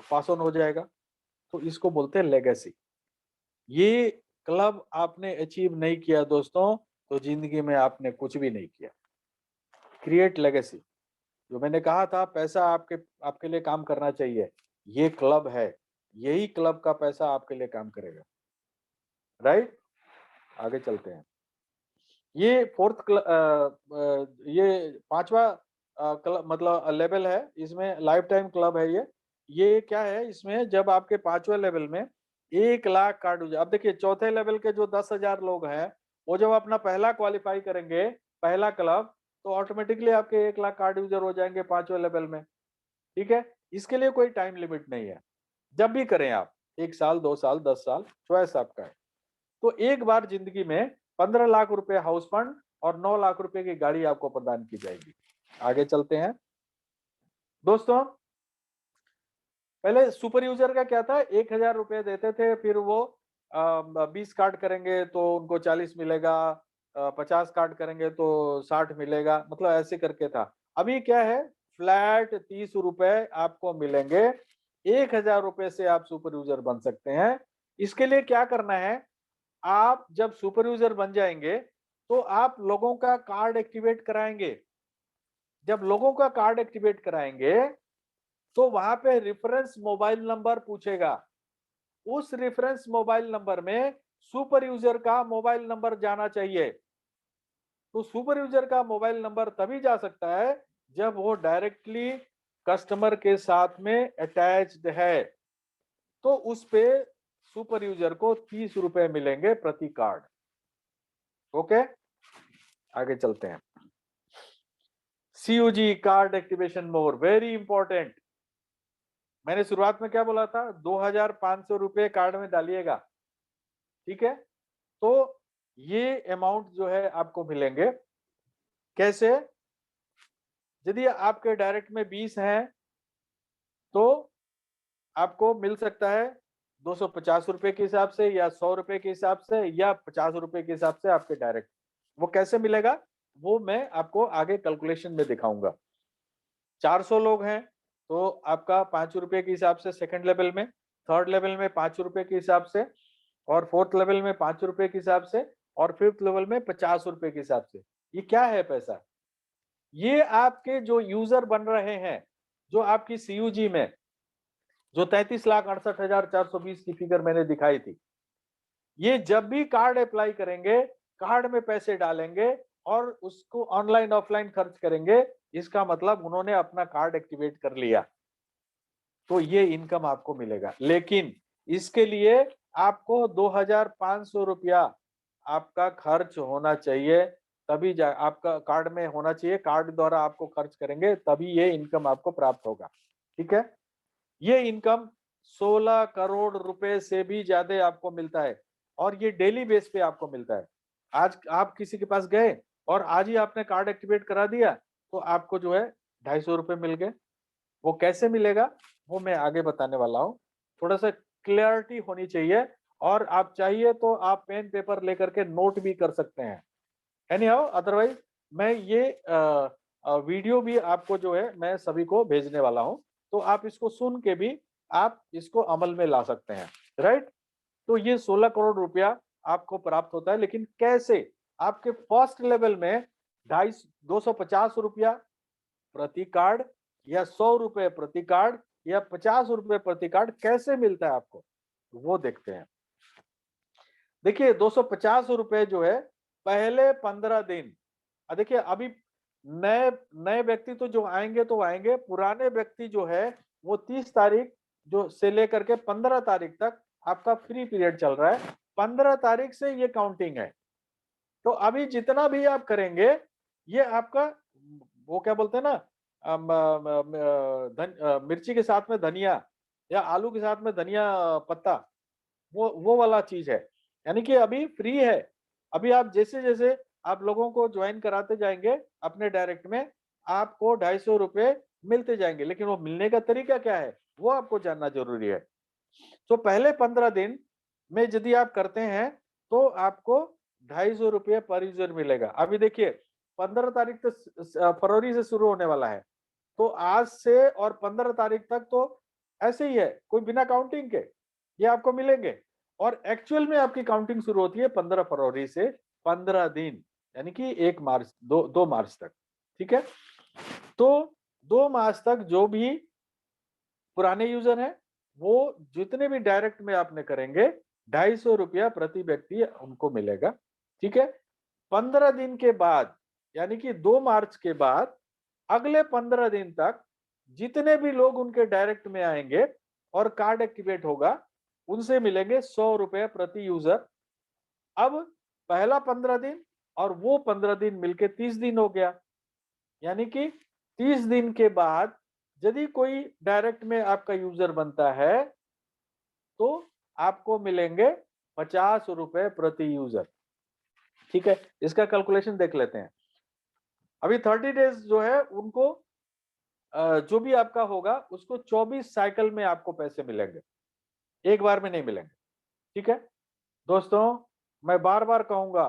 [SPEAKER 1] पास ऑन हो जाएगा। तो इसको बोलते हैं लेगेसी। ये क्लब आपने अचीव नहीं किया दोस्तों, तो जिंदगी में आपने कुछ भी नहीं किया। Create legacy. जो मैंने कहा था पैसा आपके आपके लिए काम करना चाहिए, ये क्लब है। यही क्लब का पैसा आपके लिए काम करेगा, राइट। आगे चलते हैं। ये ये पांचवा क्लब मतलब लेवल है। इसमें लाइफ टाइम क्लब है ये क्या है, इसमें जब आपके पांचवे लेवल में 1 लाख कार्ड हो जाए। अब देखिए चौथे लेवल के जो 10,000 लोग हैं, वो जब अपना पहला क्वालिफाई करेंगे, पहला क्लब, तो ऑटोमेटिकली आपके 1 लाख कार्ड यूजर हो जाएंगे पांचवे लेवल में, ठीक है। इसके लिए कोई टाइम लिमिट नहीं है, जब भी करें आप, 1 साल 2 साल 10 साल, चॉइस आपका है। तो एक बार जिंदगी में 15 लाख रुपए हाउस फंड और 9 लाख रुपए की गाड़ी आपको प्रदान की जाएगी। आगे चलते हैं दोस्तों। पहले सुपर यूजर का क्या था, 1,000 रुपए देते थे, फिर वो 20 कार्ड करेंगे तो उनको 40 मिलेगा, 50 कार्ड करेंगे तो 60 मिलेगा, मतलब ऐसे करके था। अभी क्या है, फ्लैट 30 रुपए आपको मिलेंगे। 1,000 रुपए से आप सुपर यूजर बन सकते हैं। इसके लिए क्या करना है, आप जब सुपर यूजर बन जाएंगे तो आप लोगों का कार्ड एक्टिवेट कराएंगे। जब लोगों का कार्ड एक्टिवेट कराएंगे तो वहां पे रेफरेंस मोबाइल नंबर पूछेगा। उस रेफरेंस मोबाइल नंबर में सुपर यूजर का मोबाइल नंबर जाना चाहिए। तो सुपर यूजर का मोबाइल नंबर तभी जा सकता है जब वो डायरेक्टली कस्टमर के साथ में अटैच्ड है। तो उस पे सुपर यूजर को 30 रुपए मिलेंगे प्रति कार्ड। ओके, आगे चलते हैं। CUG card activation more very important. मैंने शुरुआत में क्या बोला था, 2,500 रुपए कार्ड में डालिएगा, ठीक है। तो ये अमाउंट जो है आपको मिलेंगे कैसे, यदि आपके डायरेक्ट में 20 हैं तो आपको मिल सकता है 250 रुपए के हिसाब से या 100 रुपए के हिसाब से या 50 रुपए के हिसाब से आपके डायरेक्ट। वो कैसे मिलेगा वो मैं आपको आगे कैलकुलेशन में दिखाऊंगा। 400 लोग हैं तो आपका 5 रुपए के हिसाब से सेकंड लेवल में, थर्ड लेवल में 5 रुपए के हिसाब से और फोर्थ लेवल में 5 रुपए के हिसाब से और फिफ्थ लेवल में 50 रुपए के हिसाब से। ये क्या है पैसा? ये आपके जो यूजर बन रहे हैं, जो आपकी सीयूजी में जो 33,68,420 की फिगर मैंने दिखाई थी, ये जब भी कार्ड अप्लाई करेंगे, कार्ड में पैसे डालेंगे और उसको ऑनलाइन ऑफलाइन खर्च करेंगे, इसका मतलब उन्होंने अपना कार्ड एक्टिवेट कर लिया, तो ये इनकम आपको मिलेगा। लेकिन इसके लिए आपको 2,500 रुपया आपका खर्च होना चाहिए, तभी आपका कार्ड में होना चाहिए, कार्ड द्वारा आपको खर्च करेंगे तभी ये इनकम आपको प्राप्त होगा। ठीक है, ये इनकम 16 करोड़ रुपए से भी ज्यादा आपको मिलता है और ये डेली बेस पे आपको मिलता है। आज आप किसी के पास गए और आज ही आपने कार्ड एक्टिवेट करा दिया तो आपको जो है 250 रुपए मिल गए। वो कैसे मिलेगा वो मैं आगे बताने वाला हूँ। थोड़ा सा क्लियरिटी होनी चाहिए और आप चाहिए तो आप पेन पेपर लेकर के नोट भी कर सकते हैं। एनी हाउ अदरवाइज मैं ये वीडियो भी आपको जो है मैं सभी को भेजने वाला हूँ, तो आप इसको सुन के भी आप इसको अमल में ला सकते हैं। राइट, तो ये 16 करोड़ रुपया आपको प्राप्त होता है, लेकिन कैसे? आपके फर्स्ट लेवल में 250 रुपया प्रति कार्ड या 100 रुपए प्रति कार्ड या 50 रुपए प्रति कार्ड कैसे मिलता है आपको, वो देखते हैं। देखिए 250 रुपए जो है पहले 15 दिन, देखिए अभी नए नए व्यक्ति तो जो आएंगे तो आएंगे, पुराने व्यक्ति जो है वो 30 तारीख जो से लेकर के 15 तारीख तक आपका फ्री पीरियड चल रहा है। 15 तारीख से ये काउंटिंग है, तो अभी जितना भी आप करेंगे ये आपका वो क्या बोलते हैं ना, मिर्ची के साथ में धनिया या आलू के साथ में धनिया पत्ता, वो वाला चीज है। यानी कि अभी फ्री है, अभी आप जैसे जैसे आप लोगों को ज्वाइन कराते जाएंगे अपने डायरेक्ट में, आपको 250 रुपए मिलते जाएंगे, लेकिन वो मिलने का तरीका क्या है वो आपको जानना जरूरी है। तो पहले 15 दिन में यदि आप करते हैं तो आपको 250 रुपये पर यूजर मिलेगा। अभी देखिए 15 तारीख तो फरवरी से शुरू होने वाला है, तो आज से और 15 तारीख तक तो ऐसे ही है, कोई बिना काउंटिंग के ये आपको मिलेंगे। और एक्चुअल में आपकी काउंटिंग शुरू होती है 15 फरवरी से 15 दिन, यानी कि 1 मार्च 2 मार्च तक। ठीक है, तो 2 मार्च तक जो भी पुराने यूजर हैं वो जितने भी डायरेक्ट में आपने करेंगे 250 रुपया प्रति व्यक्ति उनको मिलेगा। ठीक है, 15 दिन के बाद यानी कि 2 मार्च के बाद अगले 15 दिन तक जितने भी लोग उनके डायरेक्ट में आएंगे और कार्ड एक्टिवेट होगा उनसे मिलेंगे 100 रुपए प्रति यूजर। अब पहला 15 दिन और वो 15 दिन मिलके 30 दिन हो गया, यानी कि 30 दिन के बाद यदि कोई डायरेक्ट में आपका यूजर बनता है तो आपको मिलेंगे 50 रुपए प्रति यूजर। ठीक है, इसका कैलकुलेशन देख लेते हैं। अभी 30 डेज जो है उनको जो भी आपका होगा उसको 24 साइकिल में आपको पैसे मिलेंगे, एक बार में नहीं मिलेंगे। ठीक है दोस्तों, मैं बार बार कहूंगा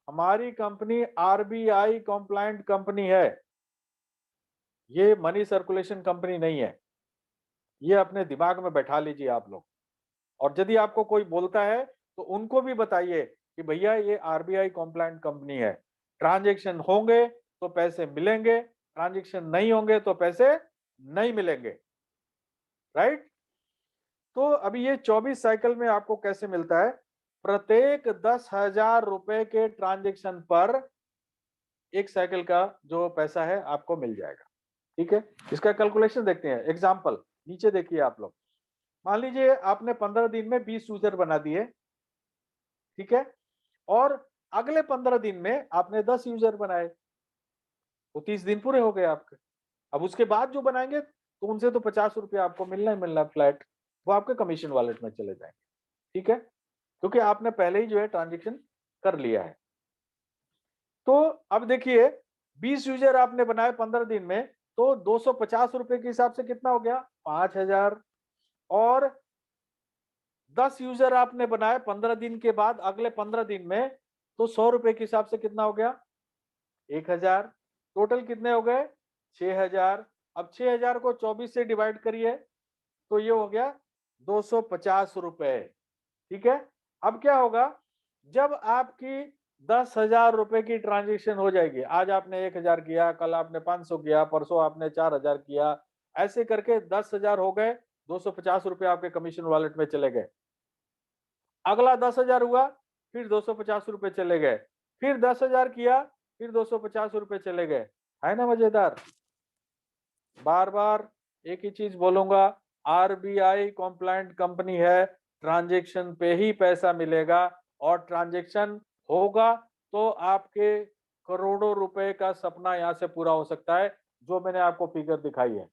[SPEAKER 1] हमारी कंपनी आरबीआई कंप्लायंट कंपनी है, ये मनी सर्कुलेशन कंपनी नहीं है। ये अपने दिमाग में बैठा लीजिए आप लोग। और यदि आपको कोई बोलता है तो उनको भी बताइए कि भैया ये आरबीआई कंप्लायंट कंपनी है, ट्रांजैक्शन होंगे तो पैसे मिलेंगे, ट्रांजैक्शन नहीं होंगे तो पैसे नहीं मिलेंगे। राइट, तो अभी ये 24 साइकिल में आपको कैसे मिलता है? प्रत्येक 10,000 रुपए के ट्रांजैक्शन पर एक साइकिल का जो पैसा है आपको मिल जाएगा। ठीक है, इसका कैलकुलेशन देखते हैं। एग्जाम्पल नीचे देखिए आप लोग, मान लीजिए आपने 15 दिन में 20 यूजर बना दिए। ठीक है, और अगले 15 दिन में आपने 10 यूजर बनाए, तो 30 दिन पूरे हो गए आपके। अब उसके बाद जो बनाएंगे तो उनसे तो 50 रुपया आपको मिलना ही मिलना फ्लैट, वो आपके कमीशन वॉलेट में चले जाएंगे। ठीक है, क्योंकि आपने पहले ही जो है ट्रांजेक्शन कर लिया है। तो अब देखिए 20 यूजर आपने बनाए 15 दिन में, तो 250 रुपए के हिसाब से कितना हो गया? 5,000। और 10 यूजर आपने बनाए 15 दिन के बाद, अगले 15 दिन में, तो 100 रुपए के हिसाब से कितना हो गया? 1000। टोटल कितने हो गए? 6000। अब 6000 को 24 से डिवाइड करिए तो ये हो गया 250 रुपए। ठीक है। अब क्या होगा, जब आपकी 10,000 रुपए की ट्रांजेक्शन हो जाएगी, आज आपने 1000 किया, कल आपने 500 किया, परसों आपने 4000 किया, ऐसे करके 10,000 हो गए, 250 रुपए आपके कमीशन वॉलेट में चले गए। अगला 10,000 हुआ, फिर 250 रुपए चले गए, फिर 10,000 किया, फिर 250 रुपए चले गए। है ना मजेदार? बार बार एक ही चीज बोलूंगा, आरबीआई कॉम्प्लायंट कंपनी है, ट्रांजेक्शन पे ही पैसा मिलेगा, और ट्रांजेक्शन होगा तो आपके करोड़ों रुपए का सपना यहां से पूरा हो सकता है, जो मैंने आपको फिगर दिखाई है।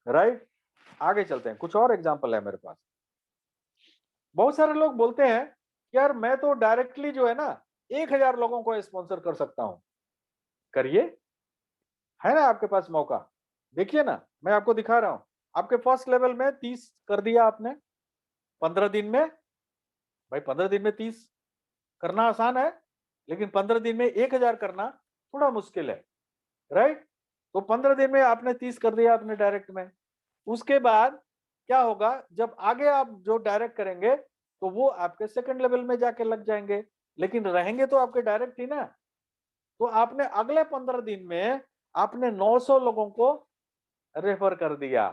[SPEAKER 1] राइट, आगे चलते हैं, कुछ और एग्जांपल है मेरे पास। बहुत सारे लोग बोलते हैं यार मैं तो डायरेक्टली जो है ना 1000 लोगों को स्पॉन्सर कर सकता हूं। करिए, है ना आपके पास मौका। देखिए ना, मैं आपको दिखा रहा हूं, आपके फर्स्ट लेवल में 30 कर दिया आपने 15 दिन में। भाई 15 दिन में 30 करना आसान है, लेकिन 15 दिन में 1000 करना थोड़ा मुश्किल है। राइट, तो 15 दिन में आपने 30 कर दिया आपने डायरेक्ट में। उसके बाद क्या होगा, जब आगे आप जो डायरेक्ट करेंगे तो वो आपके सेकंड लेवल में जाके लग जाएंगे, लेकिन रहेंगे तो आपके डायरेक्ट ही ना। तो आपने अगले 15 दिन में आपने 900 लोगों को रेफर कर दिया।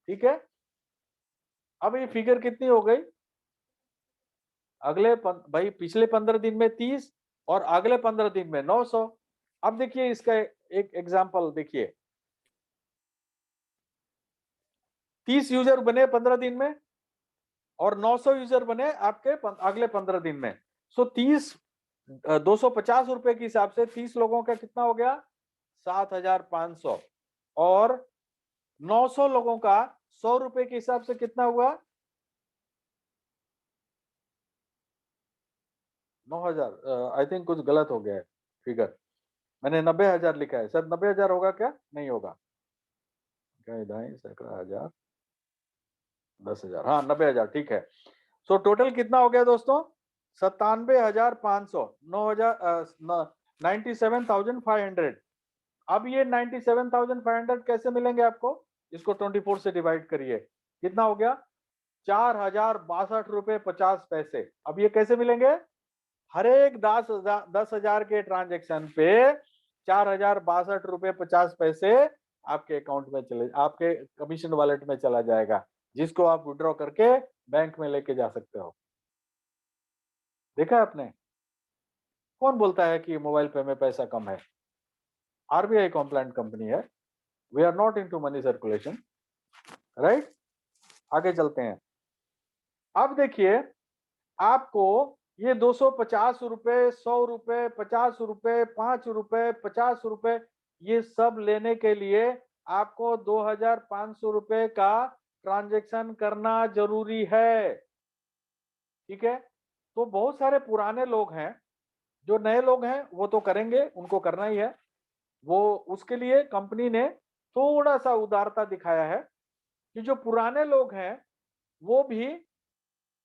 [SPEAKER 1] ठीक है, अब ये फिगर कितनी हो गई? भाई पिछले 15 दिन में 30 और अगले 15 दिन में 900। अब देखिए इसका एक एग्जांपल देखिए, 30 यूजर बने 15 दिन में और 900 यूजर बने आपके अगले 15 दिन में। सो 30 250 रुपए के हिसाब से 30 लोगों का कितना हो गया? 7,500। और 900 लोगों का 100 रुपए के हिसाब से कितना हुआ? 9,000। आई थिंक कुछ गलत हो गया है फिगर, मैंने 90,000 लिखा है, सर 90,000 होगा क्या? नहीं होगा, क्या ढाई सैकड़ा हजार 10,000, हाँ 90,000 ठीक है। सो टोटल कितना हो गया दोस्तों? 97,500, 97,500। अब ये 97,500 कैसे मिलेंगे आपको? इसको 24 से डिवाइड करिए, कितना हो गया? 4,062 रुपए 50 पैसे। अब ये कैसे मिलेंगे? हर एक 10,000 के ट्रांजेक्शन पे 4,062 रुपए 50 पैसे आपके अकाउंट में चले, आपके कमीशन वॉलेट में चला जाएगा, जिसको आप विड्रॉ करके बैंक में लेके जा सकते हो। देखा आपने? कौन बोलता है कि मोबाइल पे में पैसा कम है? आरबीआई कॉम्प्लायंट कंपनी है, we are not into money circulation. Right, आगे चलते हैं। अब देखिए, आपको ये 250 रुपए, 100 रुपए, 50 रुपए, 5 रुपए, 50 रुपए, ये सब लेने के लिए आपको 2,500 रुपए का ट्रांजेक्शन करना जरूरी है। ठीक है, तो बहुत सारे पुराने लोग हैं, जो नए लोग हैं वो तो करेंगे, उनको करना ही है। वो उसके लिए कंपनी ने थोड़ा सा उदारता दिखाया है कि जो पुराने लोग हैं वो भी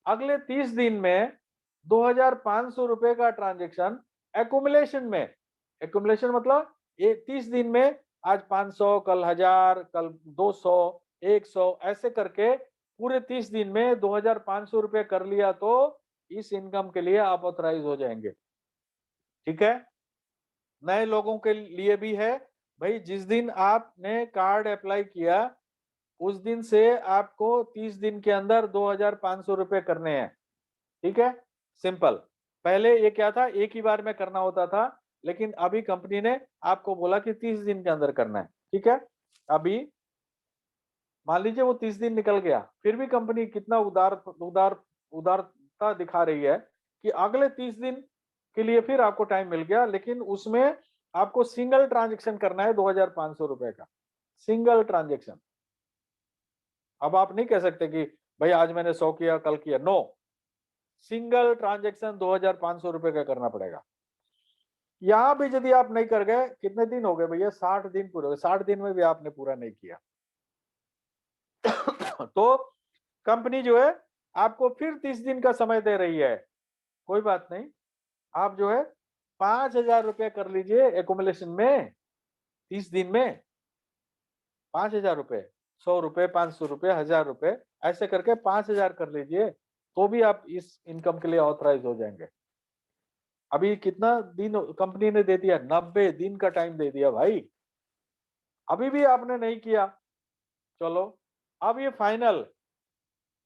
[SPEAKER 1] अगले 30 दिन में 2,500 रुपए का ट्रांजेक्शन एकुमुलेशन में, एकुमुलेशन मतलब ये 30 दिन में आज 500, कल 1000, कल 200, 100, ऐसे करके पूरे 30 दिन में 2,500 रुपए कर लिया तो इस इनकम के लिए आप ऑथराइज हो जाएंगे। ठीक है, नए लोगों के लिए भी है। भाई जिस दिन आपने कार्ड अप्लाई किया उस दिन से आपको 30 दिन के अंदर 2,500 रुपए करने हैं। ठीक है, सिंपल। पहले ये क्या था, एक ही बार में करना होता था, लेकिन अभी कंपनी ने आपको बोला कि 30 दिन के अंदर करना है। ठीक है, अभी मान लीजिए वो 30 दिन निकल गया, फिर भी कंपनी कितना उदारता दिखा रही है कि अगले 30 दिन के लिए फिर आपको टाइम मिल गया, लेकिन उसमें आपको सिंगल ट्रांजेक्शन करना है 2,500 रुपए का, सिंगल ट्रांजेक्शन। अब आप नहीं कह सकते कि भाई आज मैंने 100 किया कल किया, नो, सिंगल ट्रांजेक्शन 2,500 रुपए का करना पड़ेगा। यहां भी यदि आप नहीं कर गए, कितने दिन हो गए भैया? 60 दिन पूरे हो गए, 60 दिन में भी आपने पूरा नहीं किया तो कंपनी जो है आपको फिर 30 दिन का समय दे रही है। कोई बात नहीं, आप जो है 5,000 रुपये कर लीजिए एकोमोलेशन में 30 दिन में। 5,000 रुपये, 100 रुपये, 500 रुपये, 1,000 रुपये, ऐसे करके 5,000 कर लीजिए, तो भी आप इस इनकम के लिए ऑथराइज हो जाएंगे। अभी कितना दिन कंपनी ने दे दिया? 90 दिन का टाइम दे दिया भाई। अभी भी आपने नहीं किया, चलो अब ये फाइनल,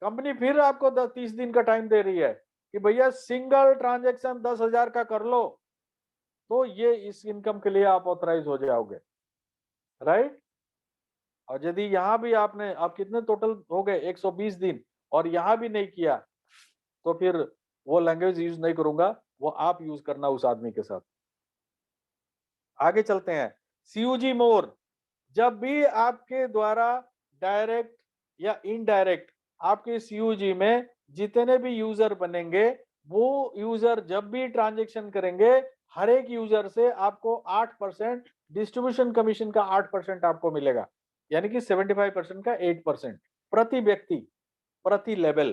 [SPEAKER 1] कंपनी फिर आपको 30 दिन का टाइम दे रही है कि भैया सिंगल ट्रांजेक्शन 10,000 का कर लो, तो ये इस इनकम के लिए आप ऑथराइज हो जाओगे, राइट। और यदि यहाँ भी आपने, आप कितने टोटल हो गए 120 दिन, और यहाँ भी नहीं किया, तो फिर वो लैंग्वेज यूज नहीं करूंगा, वो आप यूज करना उस आदमी के साथ। आगे चलते हैं। सीयूजी मोर, जब भी आपके द्वारा डायरेक्ट या इनडायरेक्ट आपके सीयूजी में जितने भी यूजर बनेंगे, वो यूजर जब भी ट्रांजैक्शन करेंगे, हर एक यूजर से आपको 8% डिस्ट्रीब्यूशन कमीशन का 8% आपको मिलेगा, यानी कि 75% का 8% प्रति व्यक्ति, प्रति लेवल।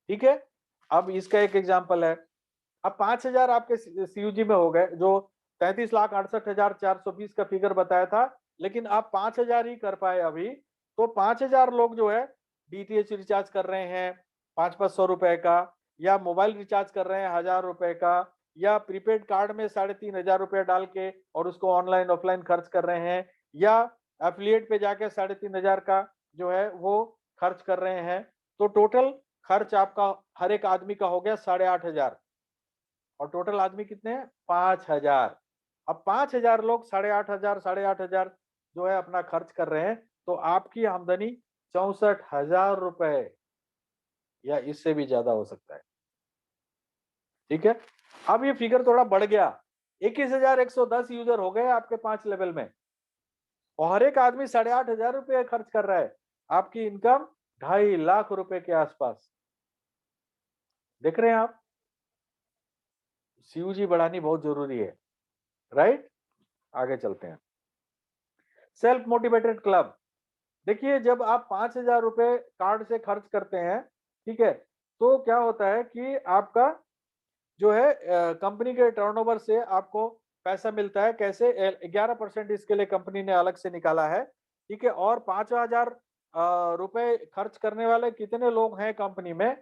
[SPEAKER 1] ठीक है, अब इसका एक एग्जांपल है। अब 5,000 आपके सीयूजी में हो गए, जो 33,68,420 का फिगर बताया था, लेकिन आप 5,000 ही कर पाए अभी। तो 5,000 लोग जो है डीटीएच रिचार्ज कर रहे हैं 500-500 रुपए का, या मोबाइल रिचार्ज कर रहे हैं 1,000 रुपए का, या प्रीपेड कार्ड में 3,500 रुपए डाल के और उसको ऑनलाइन ऑफलाइन खर्च कर रहे हैं, या एफिलिएट पे जाके 3,500 का जो है वो खर्च कर रहे हैं। तो टोटल खर्च आपका हर एक आदमी का हो गया 8,500, और टोटल आदमी कितने हैं? 5,000। अब 5,000 लोग 8,500 जो है अपना खर्च कर रहे हैं, तो आपकी आमदनी 64,000 रुपए या इससे भी ज्यादा हो सकता है। ठीक है, अब ये फिगर थोड़ा बढ़ गया, 21,110 यूजर हो गए आपके 5 लेवल में, और हर एक आदमी 8,500 रुपए खर्च कर रहा है। आपकी इनकम 2.5 लाख रुपए के आसपास। देख रहे हैं आप, सीयूजी बढ़ानी बहुत जरूरी है, राइट। आगे चलते हैं। सेल्फ मोटिवेटेड क्लब, देखिए जब आप 5,000 रुपए कार्ड से खर्च करते हैं, ठीक है, तो क्या होता है कि आपका जो है कंपनी के टर्नओवर से आपको पैसा मिलता है। कैसे? 11% इसके लिए कंपनी ने अलग से निकाला है। ठीक है, और 5,000 रुपए खर्च करने वाले कितने लोग हैं कंपनी में,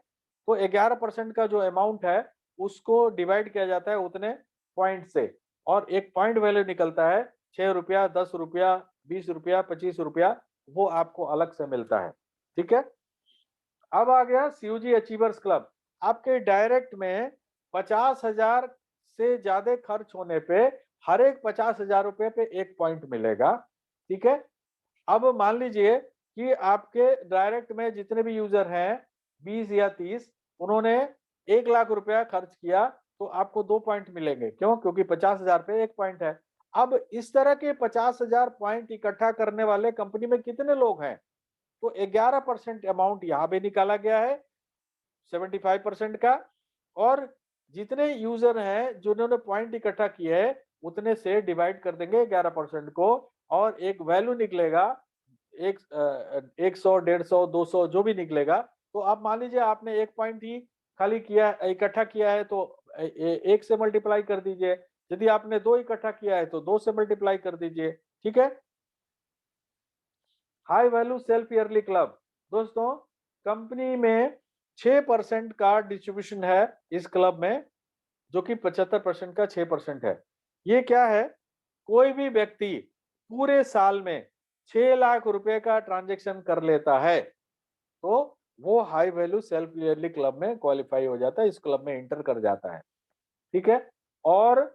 [SPEAKER 1] तो 11% का जो अमाउंट है उसको डिवाइड किया जाता है उतने पॉइंट से, और एक पॉइंट वैल्यू निकलता है 6 रुपया, 10 रुपया, 20 रुपया, 25 रुपया, वो आपको अलग से मिलता है। ठीक है, अब आ गया सीयूजी अचीवर्स क्लब। आपके डायरेक्ट में 50,000 से ज्यादा खर्च होने पे हर एक 50,000 रुपए पे एक पॉइंट मिलेगा। ठीक है, अब मान लीजिए कि आपके डायरेक्ट में जितने भी यूजर हैं 20 या 30, उन्होंने 1 लाख रुपया खर्च किया, तो आपको 2 पॉइंट मिलेंगे। क्यों? क्योंकि 50,000 पे एक पॉइंट है। अब इस तरह के 50,000 पॉइंट इकट्ठा करने वाले कंपनी में कितने लोग हैं, तो 11% अमाउंट यहाँ पे निकाला गया है 75% का, और जितने यूजर हैं जिन्होंने पॉइंट इकट्ठा किए हैं उतने से डिवाइड कर देंगे 11% को, और एक वैल्यू निकलेगा, 100, 150, 200 जो भी निकलेगा। तो आप मान लीजिए आपने एक पॉइंट ही खाली किया, इकट्ठा किया है, तो 1 से मल्टीप्लाई कर दीजिए। यदि आपने 2 इकट्ठा किया है तो 2 से मल्टीप्लाई कर दीजिए। ठीक है, high value self yearly club, दोस्तों कंपनी में 6% का डिस्ट्रीब्यूशन है इस क्लब में, जो कि 75% का 6% है। ये क्या है? कोई भी व्यक्ति पूरे साल में 6 लाख रुपए का ट्रांजैक्शन कर लेता है, तो वो high value self yearly club में क्वालिफाई हो जाता है, इस क्लब में एंटर कर जाता है। ठीक है, और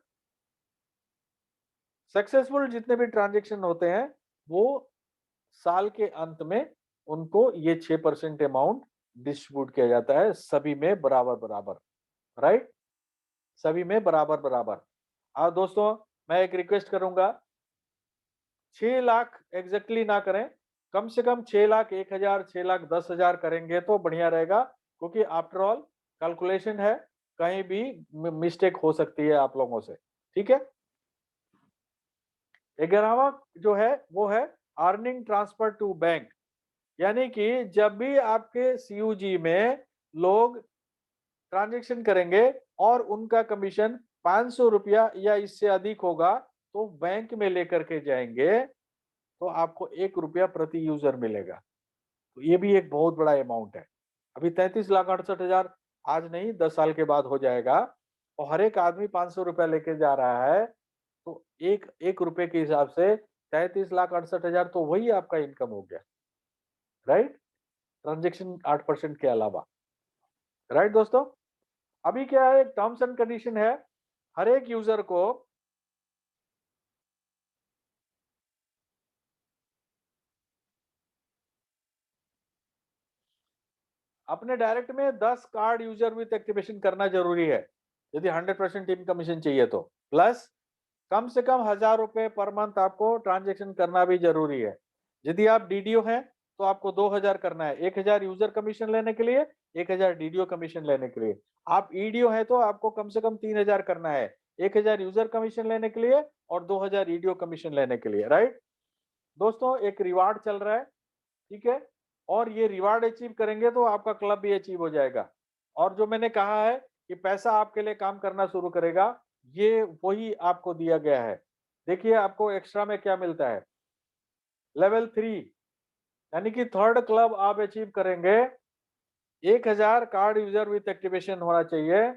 [SPEAKER 1] सक्सेसफुल जितने भी ट्रांजैक्शन होते हैं वो साल के अंत में उनको ये 6% अमाउंट डिस्ट्रीब्यूट किया जाता है, सभी में बराबर बराबर, राइट, सभी में बराबर बराबर। और दोस्तों मैं एक रिक्वेस्ट करूंगा, 6 लाख एग्जैक्टली ना करें, कम से कम 6 लाख 1,000, 6 लाख 10,000 करेंगे तो बढ़िया रहेगा, क्योंकि आफ्टर ऑल कैलकुलेशन है, कहीं भी मिस्टेक हो सकती है आप लोगों से। ठीक है, 11वां जो है वो है अर्निंग ट्रांसफर टू बैंक। यानी कि जब भी आपके सीयूजी में लोग ट्रांजैक्शन करेंगे और उनका कमीशन 500 रुपया या इससे अधिक होगा, तो बैंक में लेकर के जाएंगे, तो आपको 1 रुपया प्रति यूजर मिलेगा। तो ये भी एक बहुत बड़ा अमाउंट है। अभी 33,68,000 आज नहीं, 10 साल के बाद हो जाएगा, और हर एक आदमी 500 रुपया लेके जा रहा है, तो एक रुपए के हिसाब से 33,68,000 तो वही आपका इनकम हो गया, राइट? ट्रांजेक्शन 8% के अलावा, राइट दोस्तों? अभी क्या है, टर्म्स एंड कंडीशन है, हर एक यूजर को अपने डायरेक्ट में 10 कार्ड यूजर विथ एक्टिवेशन करना जरूरी है, यदि 100% टीम कमीशन चाहिए तो। प्लस कम से कम 1000 रुपए पर मंथ आपको ट्रांजेक्शन करना भी जरूरी है। यदि आप डीडीओ हैं तो आपको 2000 करना है, 1000 यूजर कमीशन लेने के लिए, 1000 डीडीओ कमीशन लेने के लिए। आप ईडीओ है तो आपको कम से कम 3000 करना है, 1000 यूजर कमीशन लेने के लिए और 2000 ईडीओ कमीशन लेने के लिए, राइट? दोस्तों एक रिवार्ड चल रहा है, ठीक है, और ये रिवार्ड अचीव करेंगे तो आपका क्लब भी अचीव हो जाएगा। और जो मैंने कहा है कि पैसा आपके लिए काम करना शुरू करेगा, ये वही आपको दिया गया है। देखिए आपको एक्स्ट्रा में क्या मिलता है, लेवल 3 यानी कि थर्ड क्लब आप अचीव करेंगे, 1000 कार्ड यूजर विथ एक्टिवेशन होना चाहिए।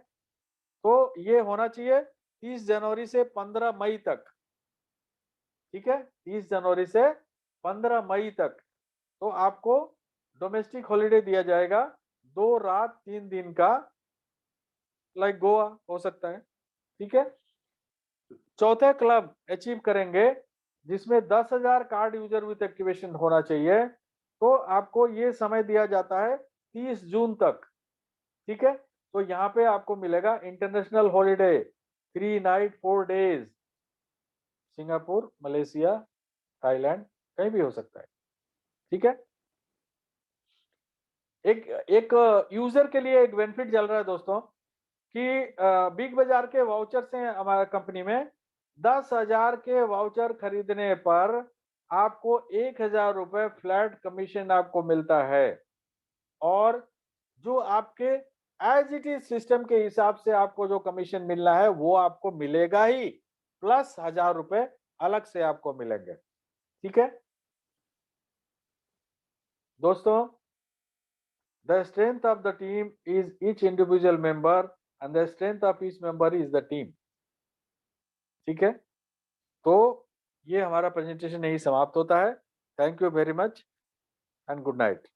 [SPEAKER 1] तो ये होना चाहिए 30 जनवरी से 15 मई तक, ठीक है, 30 जनवरी से 15 मई तक। तो आपको डोमेस्टिक हॉलिडे दिया जाएगा, 2 रात 3 दिन का, लाइक गोवा हो सकता है, ठीक है। चौथे क्लब अचीव करेंगे जिसमें 10,000 कार्ड यूजर विथ एक्टिवेशन होना चाहिए, तो आपको ये समय दिया जाता है 30 जून तक, ठीक है। तो यहाँ पे आपको मिलेगा international holiday 3 night 4 days, Singapore, Malaysia, Thailand, कहीं भी हो सकता है, ठीक है। एक एक यूजर के लिए एक बेनिफिट चल रहा है दोस्तों कि बिग बाजार के वाउचर्स हैं हमारा कंपनी में, 10,000 के वाउचर खरीदने पर आपको 1,000 रुपए फ्लैट कमीशन आपको मिलता है, और जो आपके एज इट इज सिस्टम के हिसाब से आपको जो कमीशन मिलना है वो आपको मिलेगा ही, प्लस 1,000 रुपए अलग से आपको मिलेंगे, ठीक है दोस्तों। The strength of the team is each individual member and the strength of each member is the team, ठीक है। तो ये हमारा प्रेजेंटेशन यही समाप्त होता है। Thank you very much and good night.